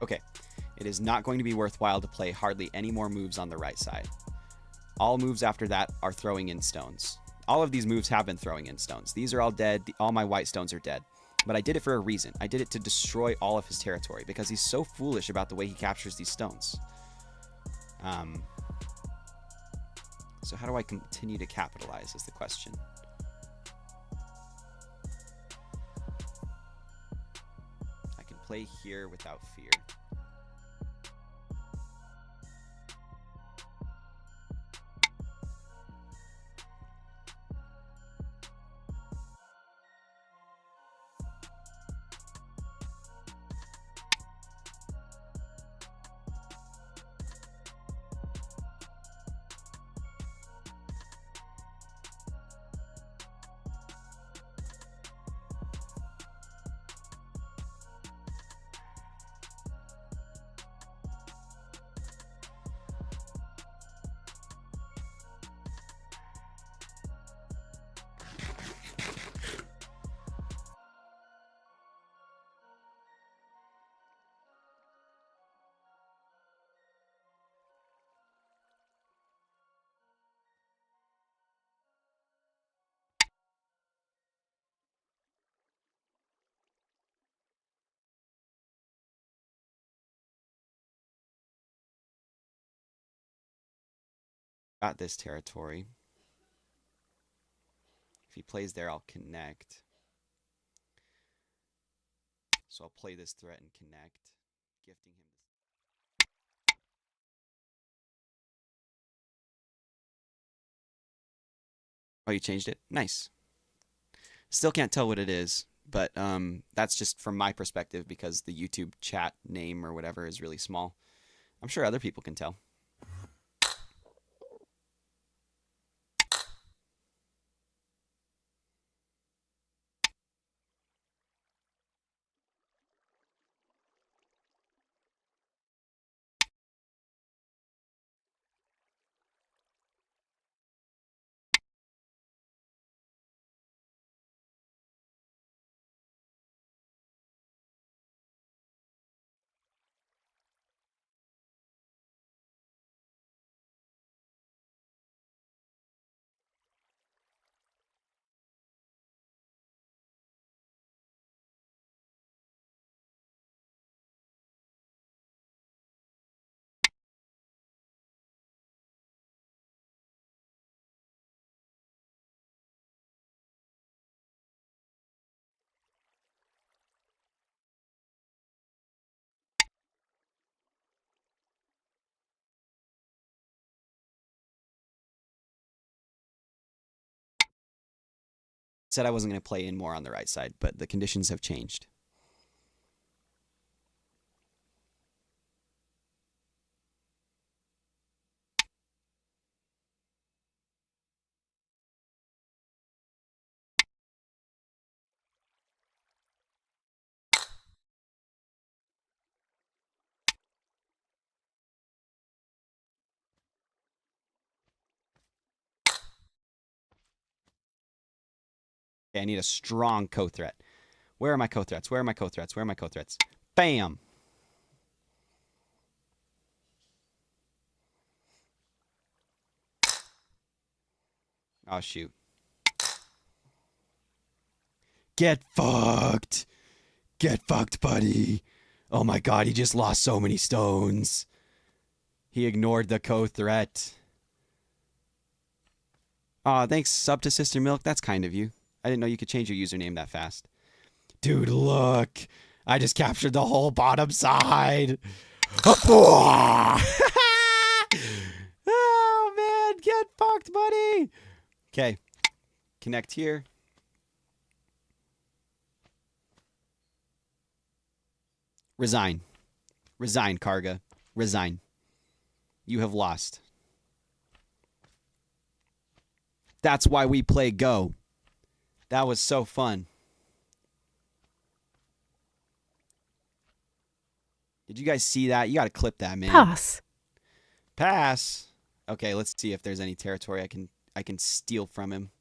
A: Okay, it is not going to be worthwhile to play hardly any more moves on the right side. All moves after that are throwing in stones. All of these moves have been throwing in stones. These are all dead. All my white stones are dead. But I did it for a reason. I did it to destroy all of his territory because he's so foolish about the way he captures these stones. So how do I continue to capitalize is the question. I can play here without fear. got this territory. If he plays there, I'll connect. So I'll play this threat and connect, gifting him this. Oh, you changed it? Nice. Still can't tell what it is, but that's just from my perspective because the YouTube chat name or whatever is really small. I'm sure other people can tell. Said I wasn't going to play in more on the right side, but the conditions have changed. Okay, I need a strong co-threat. Where are my co-threats? Where are my co-threats? Where are my co-threats? Bam! Oh, shoot. Get fucked! Get fucked, buddy! Oh my god, he just lost so many stones. He ignored the co-threat. Aw, thanks, sub to Sister Milk. That's kind of you. I didn't know you could change your username that fast. Dude, look. I just captured the whole bottom side. Oh, man. Get fucked, buddy. Okay. Connect here. Resign. Resign, Karga. Resign. You have lost. That's why we play Go. That was so fun. Did you guys see that? You got to clip that, man.
B: Pass.
A: Pass. Okay, let's see if there's any territory I can steal from him.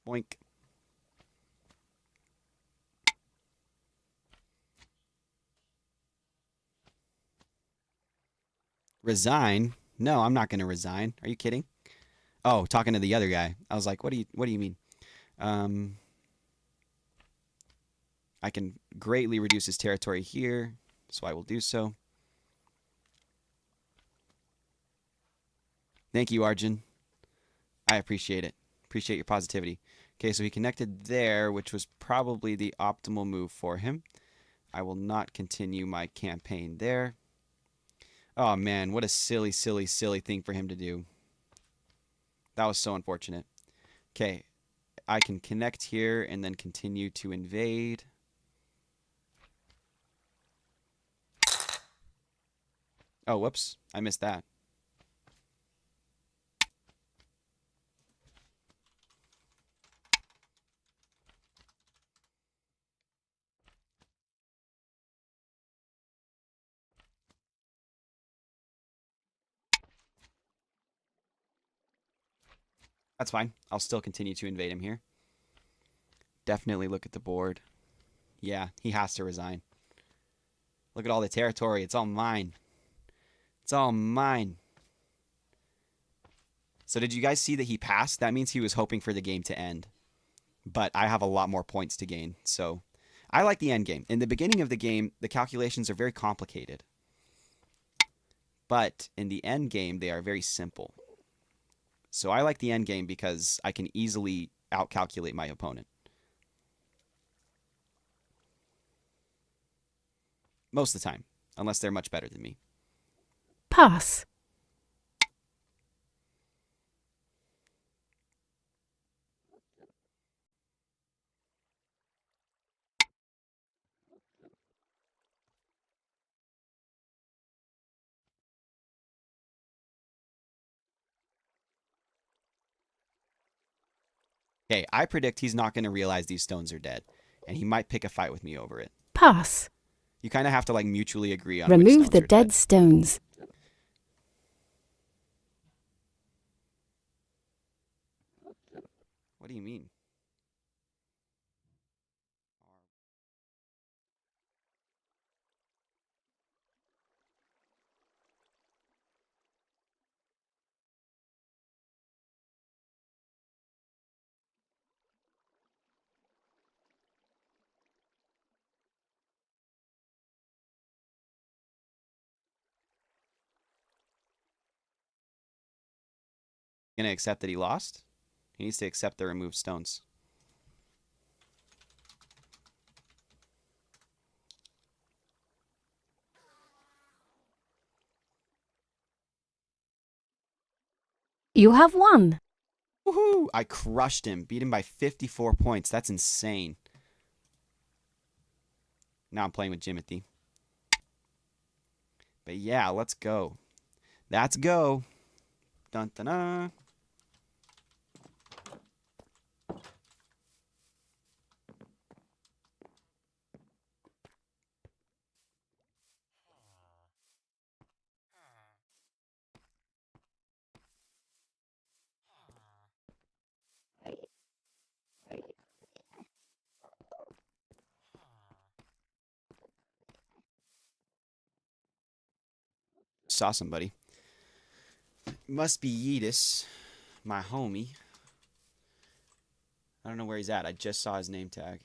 A: Boink. Resign? No, I'm not going to resign. Are you kidding? Oh, talking to the other guy. I was like, what do you mean? I can greatly reduce his territory here, so I will do so. Thank you, Arjun. I appreciate it. Appreciate your positivity. Okay, so he connected there, which was probably the optimal move for him. I will not continue my campaign there. Oh, man, what a silly, silly, silly thing for him to do. That was so unfortunate. Okay, I can connect here and then continue to invade. Oh, whoops. I missed that. That's fine. I'll still continue to invade him here. Definitely look at the board. Yeah, he has to resign. Look at all the territory. It's all mine. It's all mine. So did you guys see that he passed? That means he was hoping for the game to end. But I have a lot more points to gain. So I like the end game. In the beginning of the game, the calculations are very complicated. But in the end game, they are very simple. So I like the end game because I can easily outcalculate my opponent. Most of the time, unless they're much better than me.
B: Pass.
A: Okay, I predict he's not going to realize these stones are dead, and he might pick a fight with me over it.
B: Pass.
A: You kind of have to like mutually agree on which
B: Remove
A: stones
B: the
A: are
B: dead
A: dead.
B: stones.
A: What do you mean? Gonna accept that he lost? He needs to accept the removed stones.
B: You have won.
A: Woohoo! I crushed him. Beat him by 54 points. That's insane. Now I'm playing with Jimothy. But yeah, let's go. Let's go. Dun dun dun. Saw somebody. Must be Yeetus, my homie. I don't know where he's at. I just saw his name tag.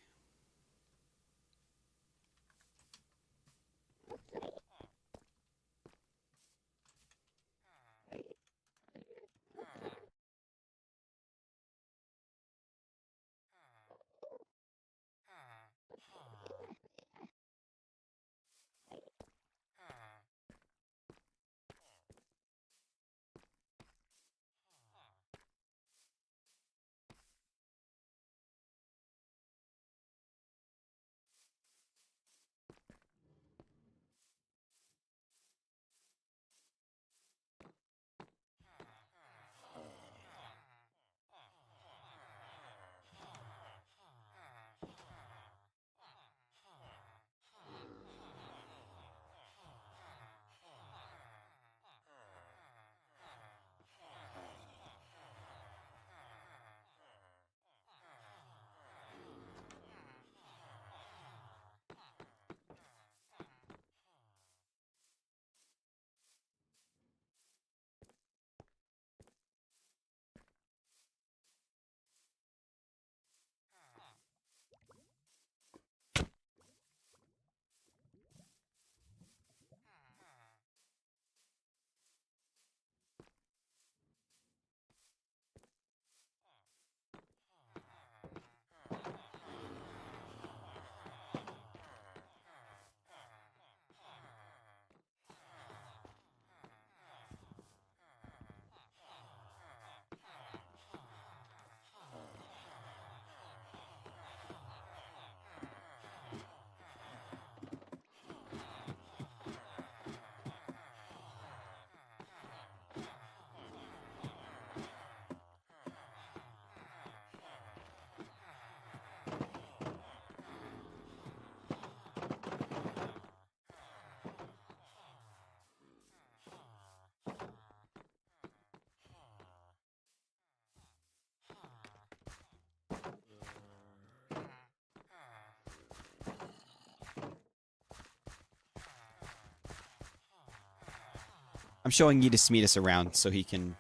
A: I'm showing Yeetus Smeetus around so he can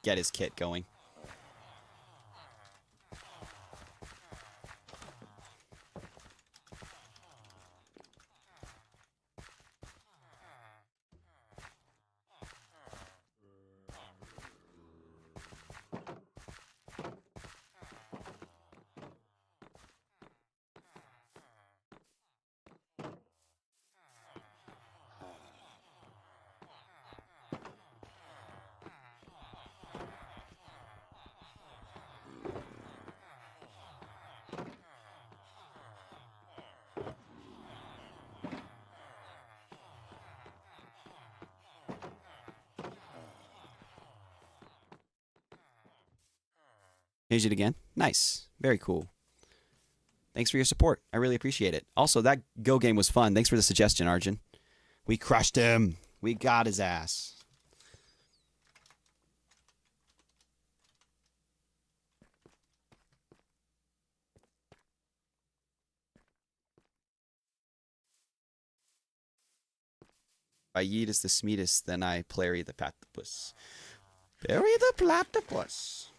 A: get his kit going. Changed it again. Nice. Very cool. Thanks for your support. I really appreciate it. Also, that Go game was fun. Thanks for the suggestion, Arjun. We crushed him. We got his ass. If I yeet is the smeetus, then I plary the platypus. Bury the platypus.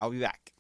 A: I'll be back.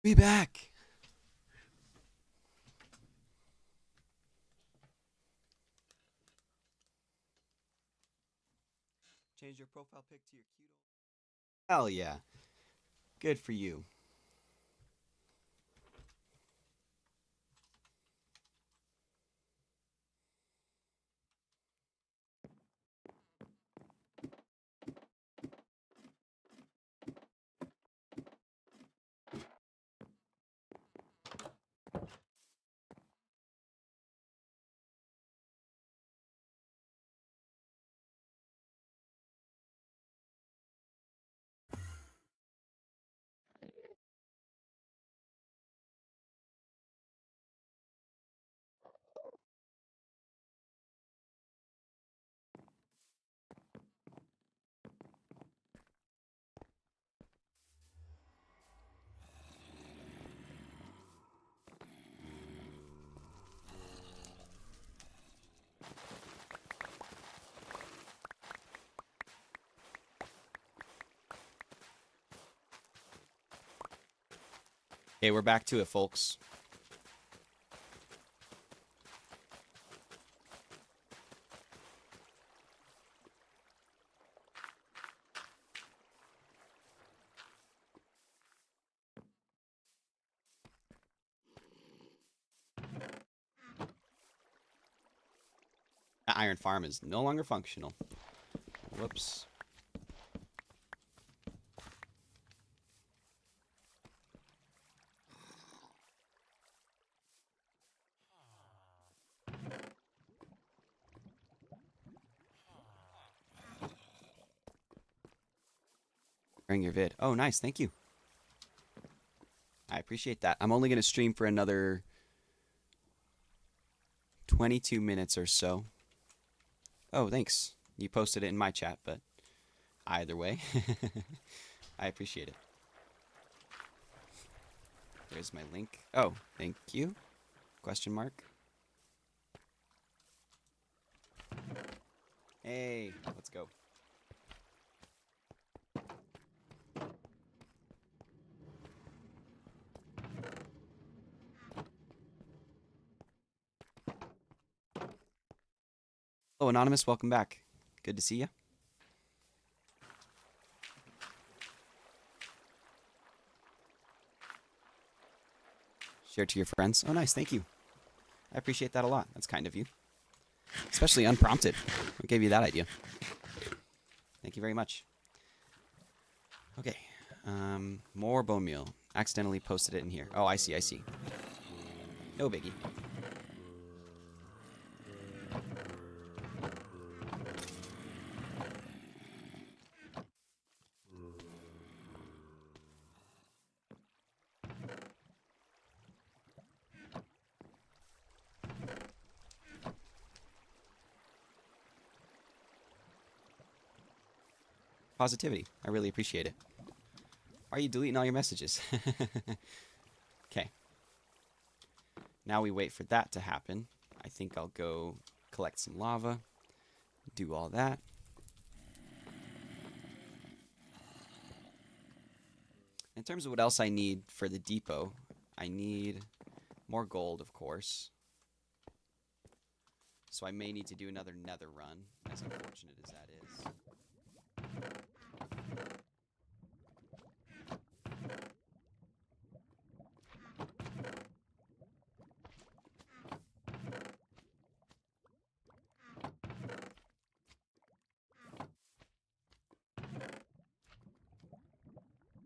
A: Be back. Change your profile pic to your cute. Hell yeah. Good for you. Okay, we're back to it, folks. The iron farm is no longer functional. Whoops. Bring your vid. Oh, nice. Thank you. I appreciate that. I'm only going to stream for another 22 minutes or so. Oh, thanks. You posted it in my chat, but either way, I appreciate it. There's my link. Oh, thank you. Question mark. Hey, let's go. Hello, Anonymous. Welcome back. Good to see you. Share to your friends. Oh, nice. Thank you. I appreciate that a lot. That's kind of you. Especially unprompted. What gave you that idea? Thank you very much. Okay. More bone meal. Accidentally posted it in here. Oh, I see. I see. No biggie. Positivity. I really appreciate it. Why are you deleting all your messages? Okay. Now we wait for that to happen. I think I'll go collect some lava. Do all that. In terms of what else I need for the depot, I need more gold, of course. So I may need to do another nether run, as unfortunate as that is.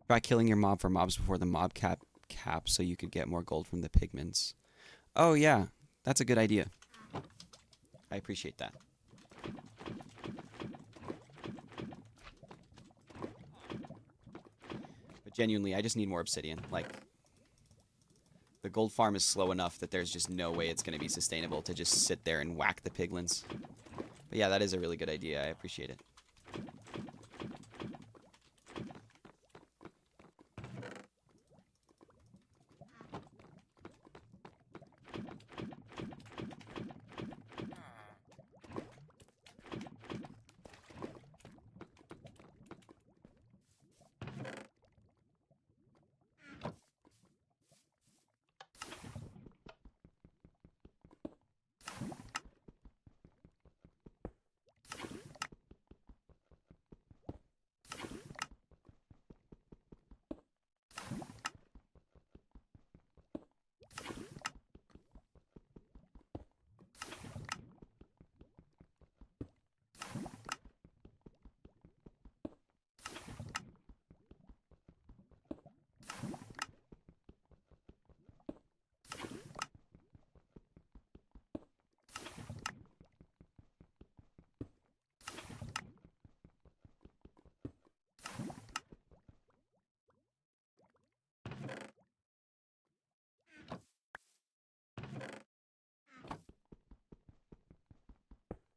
A: Try killing your mob for mobs before the mob cap so you could get more gold from the pigments. Oh yeah, that's a good idea. I appreciate that. But genuinely, I just need more obsidian. Like, the gold farm is slow enough that there's just no way it's going to be sustainable to just sit there and whack the piglins. But yeah, that is a really good idea. I appreciate it.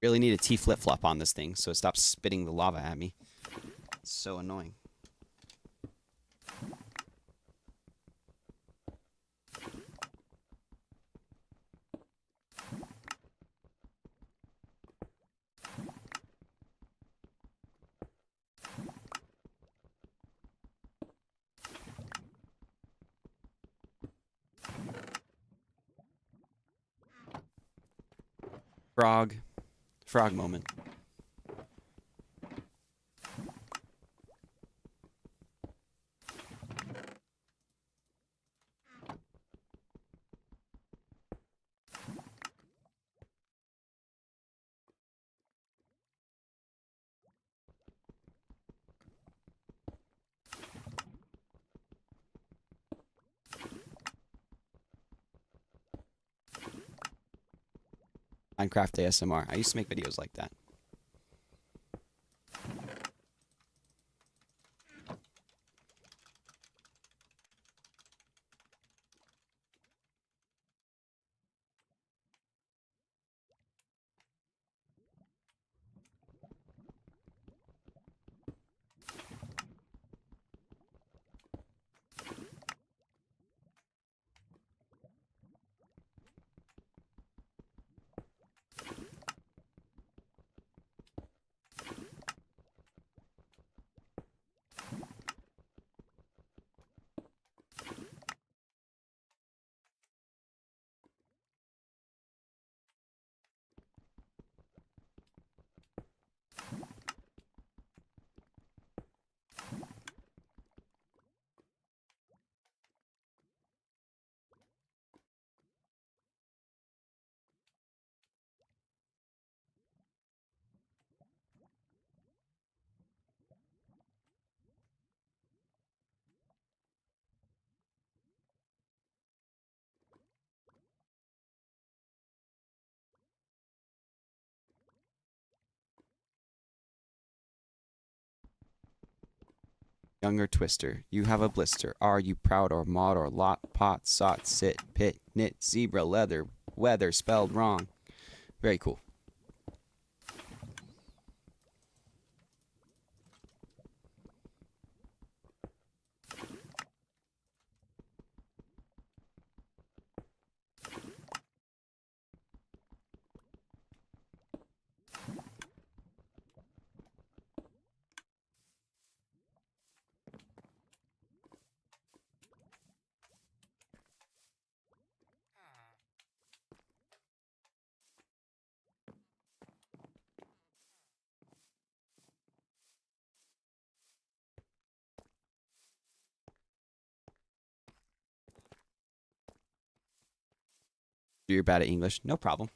A: Really need a T flip-flop on this thing so it stops spitting the lava at me. It's so annoying. Frog moment. Minecraft ASMR. I used to make videos like that. Younger Twister. You have a blister. Are you proud or mod or lot, pot, sot, sit, pit, knit, zebra, leather, weather, spelled wrong. Very cool. You're bad at English. No problem.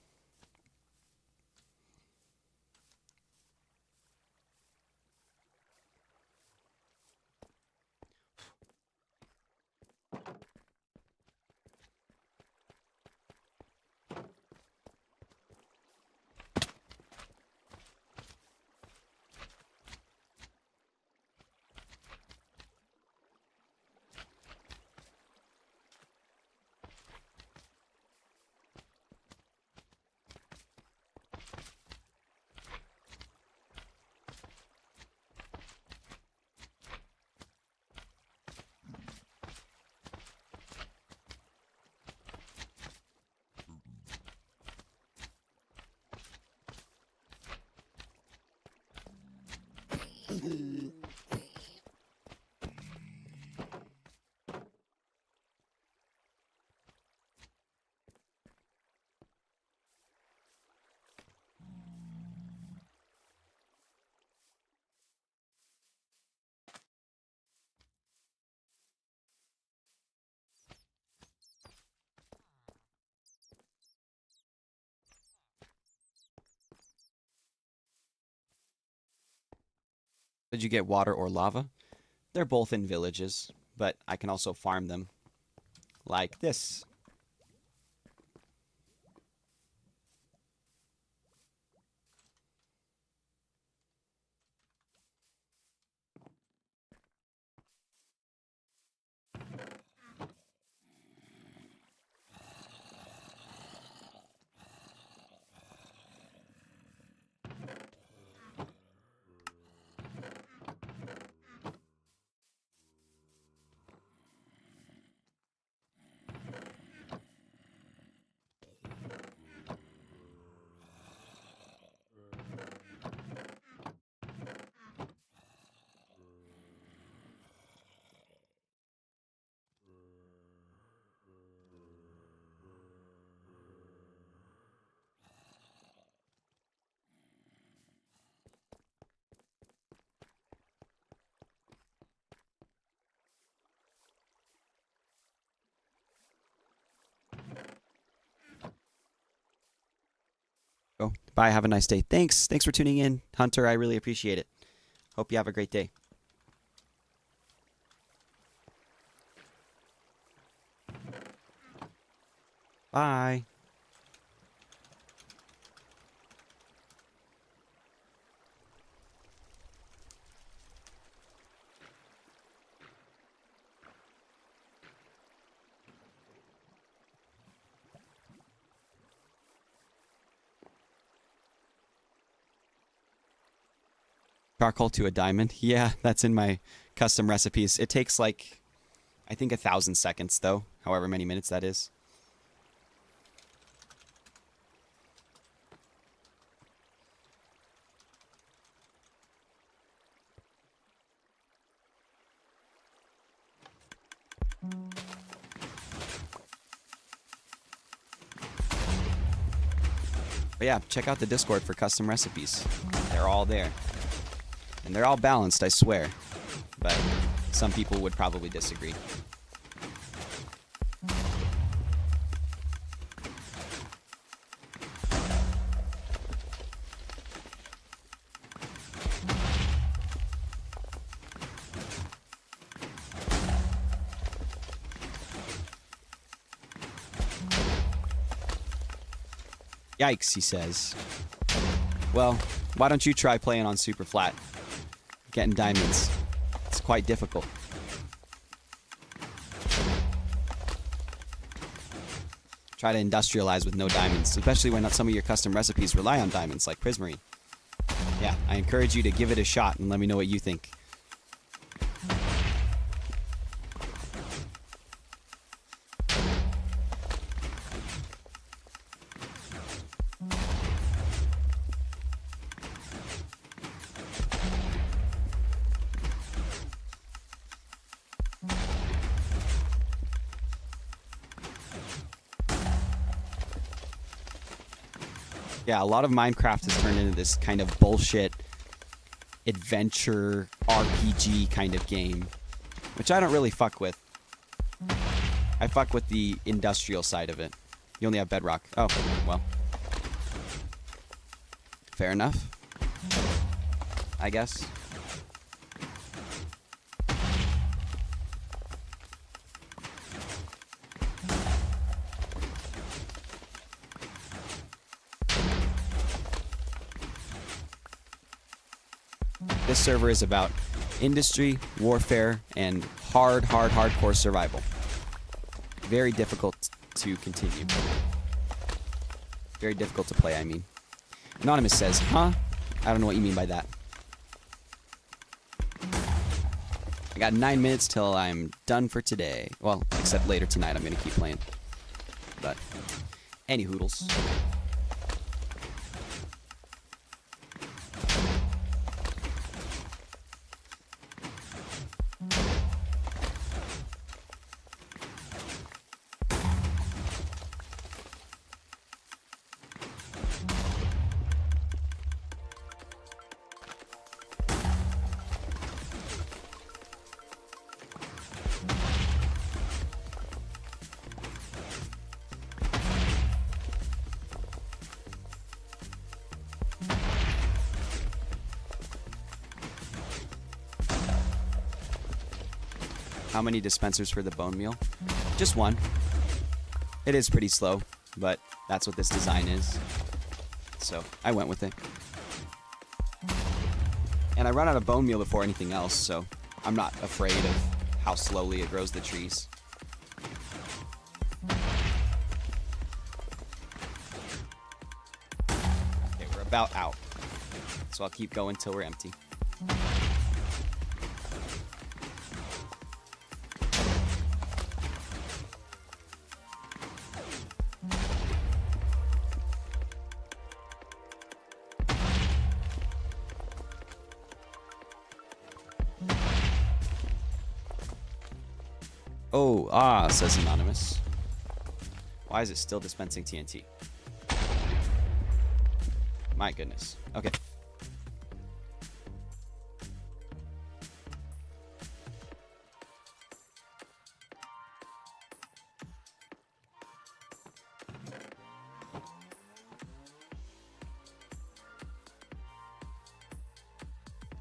A: Did you get water or lava? They're both in villages, but I can also farm them like this. Bye. Have a nice day. Thanks. Thanks for tuning in, Hunter. I really appreciate it. Hope you have a great day. Bye. Charcoal to a diamond. Yeah, that's in my custom recipes. It takes like, I think 1,000 seconds though, however many minutes that is. But yeah, check out the Discord for custom recipes. They're all there. And they're all balanced, I swear. But some people would probably disagree. Yikes, he says. Well, why don't you try playing on super flat? Getting diamonds. It's quite difficult. Try to industrialize with no diamonds, especially when some of your custom recipes rely on diamonds, like prismarine. Yeah, I encourage you to give it a shot and let me know what you think. Yeah, a lot of Minecraft has turned into this kind of bullshit adventure RPG kind of game, which I don't really fuck with. I fuck with the industrial side of it. You only have bedrock. Oh, well. Fair enough, I guess. This server is about industry, warfare, and hardcore survival. Very difficult to continue. Very difficult to play, I mean. Anonymous says, huh? I don't know what you mean by that. I got 9 minutes till I'm done for today. Well, except later tonight I'm going to keep playing. But, any hoodles. How many dispensers for the bone meal? Just one. It is pretty slow, but that's what this design is. So I went with it. And I run out of bone meal before anything else, so I'm not afraid of how slowly it grows the trees. Okay, we're about out. So I'll keep going till we're empty. Oh, says Anonymous. Why is it still dispensing TNT? My goodness. Okay.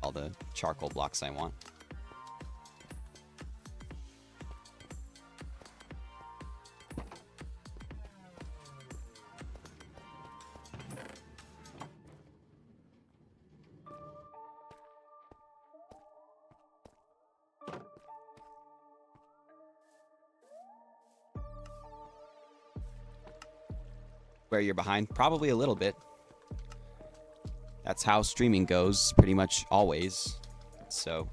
A: all the charcoal blocks I want. Where you're behind? Probably a little bit. That's how streaming goes, pretty much always. So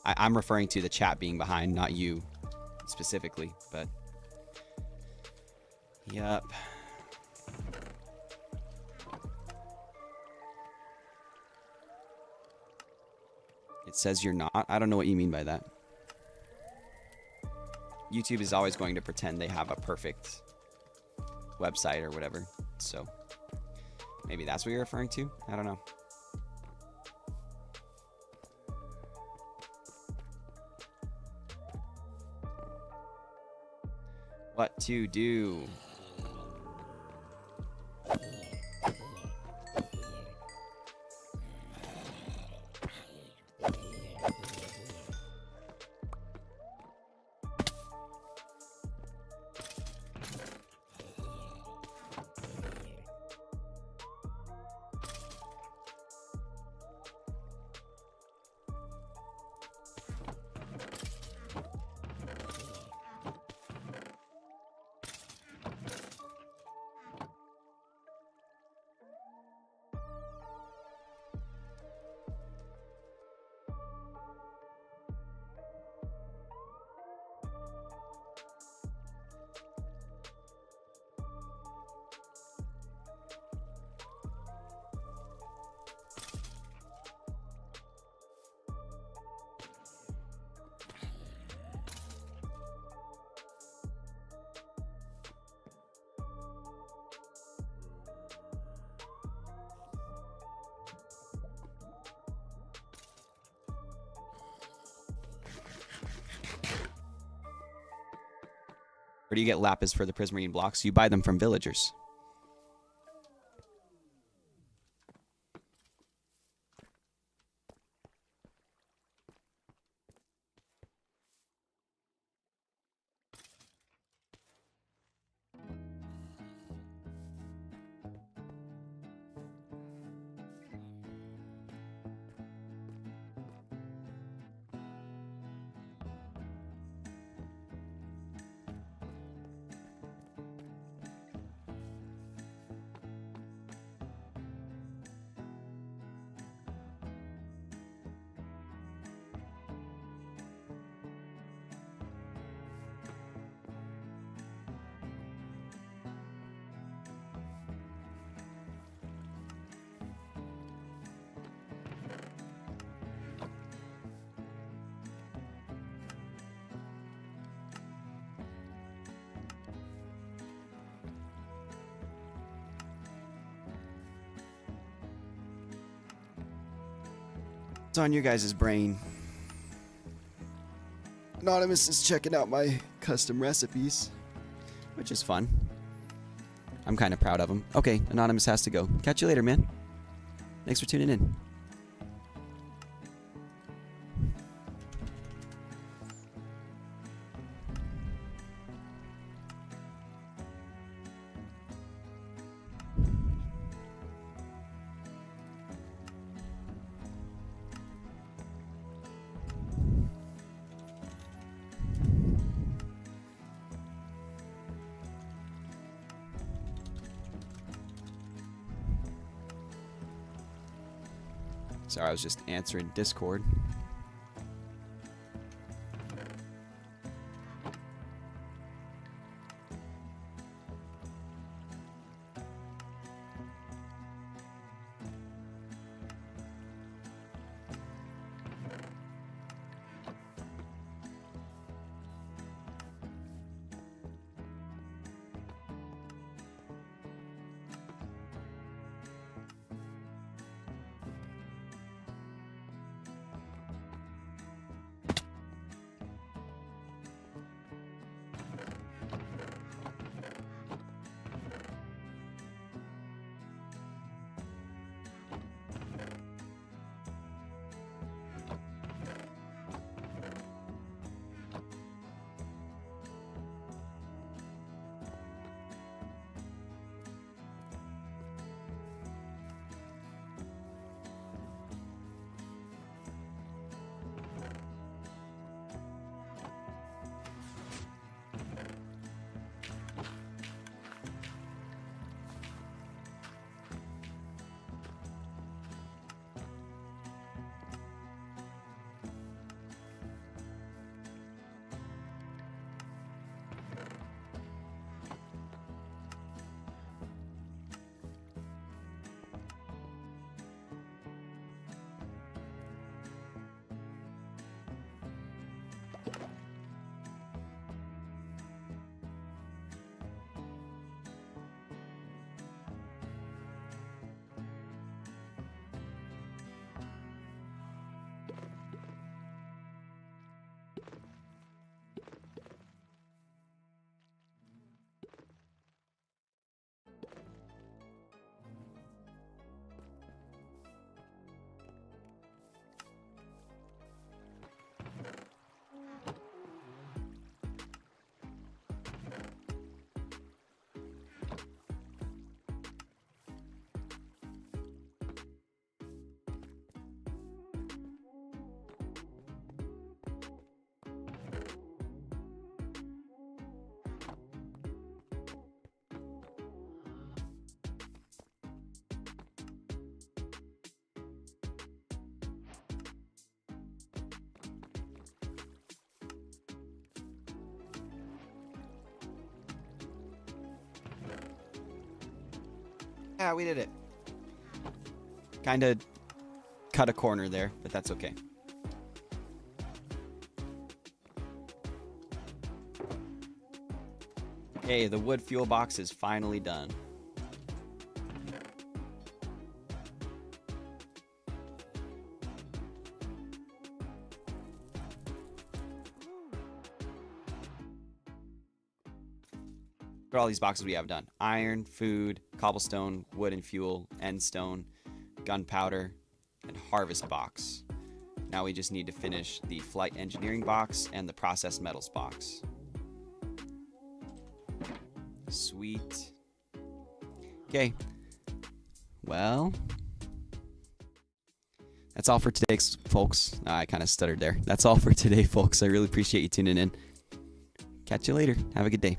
A: I'm referring to the chat being behind, not you specifically, but yep. It says you're not. I don't know what you mean by that. YouTube is always going to pretend they have a perfect website or whatever. So maybe that's what you're referring to? I don't know. What to do? Where do you get lapis for the prismarine blocks? You buy them from villagers. It's on your guys' brain. Anonymous is checking out my custom recipes, which is fun. I'm kind of proud of him. Okay, Anonymous has to go. Catch you later, man. Thanks for tuning in. Sorry, I was just answering Discord. Yeah, we did it. Kind of cut a corner there, but that's okay. Okay, the wood fuel box is finally done. Look at all these boxes we have done. Iron, food, cobblestone, wood and fuel, end stone, gunpowder, and harvest box. Now we just need to finish the flight engineering box and the processed metals box. Sweet. Okay. Well, that's all for today, folks. I kind of stuttered there. That's all for today, folks. I really appreciate you tuning in. Catch you later. Have a good day.